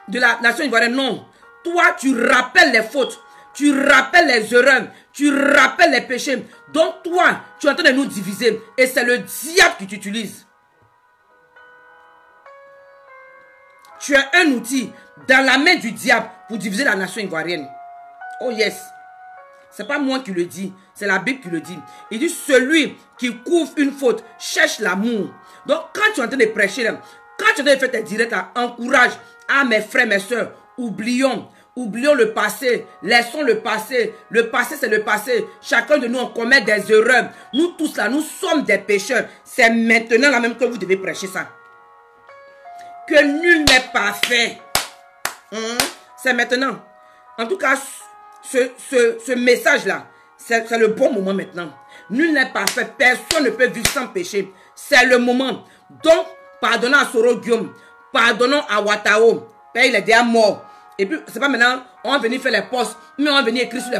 de la nation ivoirienne, non. Toi, tu rappelles les fautes, tu rappelles les erreurs, tu rappelles les péchés. Donc toi, tu es en train de nous diviser. Et c'est le diable qui t'utilise. Tu es un outil dans la main du diable pour diviser la nation ivoirienne. Oh yes. C'est pas moi qui le dis, c'est la Bible qui le dit. Il dit, celui qui couvre une faute cherche l'amour. Donc quand tu es en train de prêcher, quand tu es en train de faire tes directs, encourage. Ah mes frères, mes soeurs, oublions le passé, laissons le passé c'est le passé, chacun de nous on commet des erreurs, nous tous là, nous sommes des pécheurs, c'est maintenant là même que vous devez prêcher ça, que nul n'est parfait, c'est maintenant, en tout cas, ce message là, c'est le bon moment maintenant, nul n'est parfait, personne ne peut vivre sans péché, c'est le moment, donc pardonnons à Soro Guillaume, pardonnons à Watao. Père, il est déjà mort. Et puis, c'est pas maintenant, on va venir faire les postes, mais on va venir écrire sur les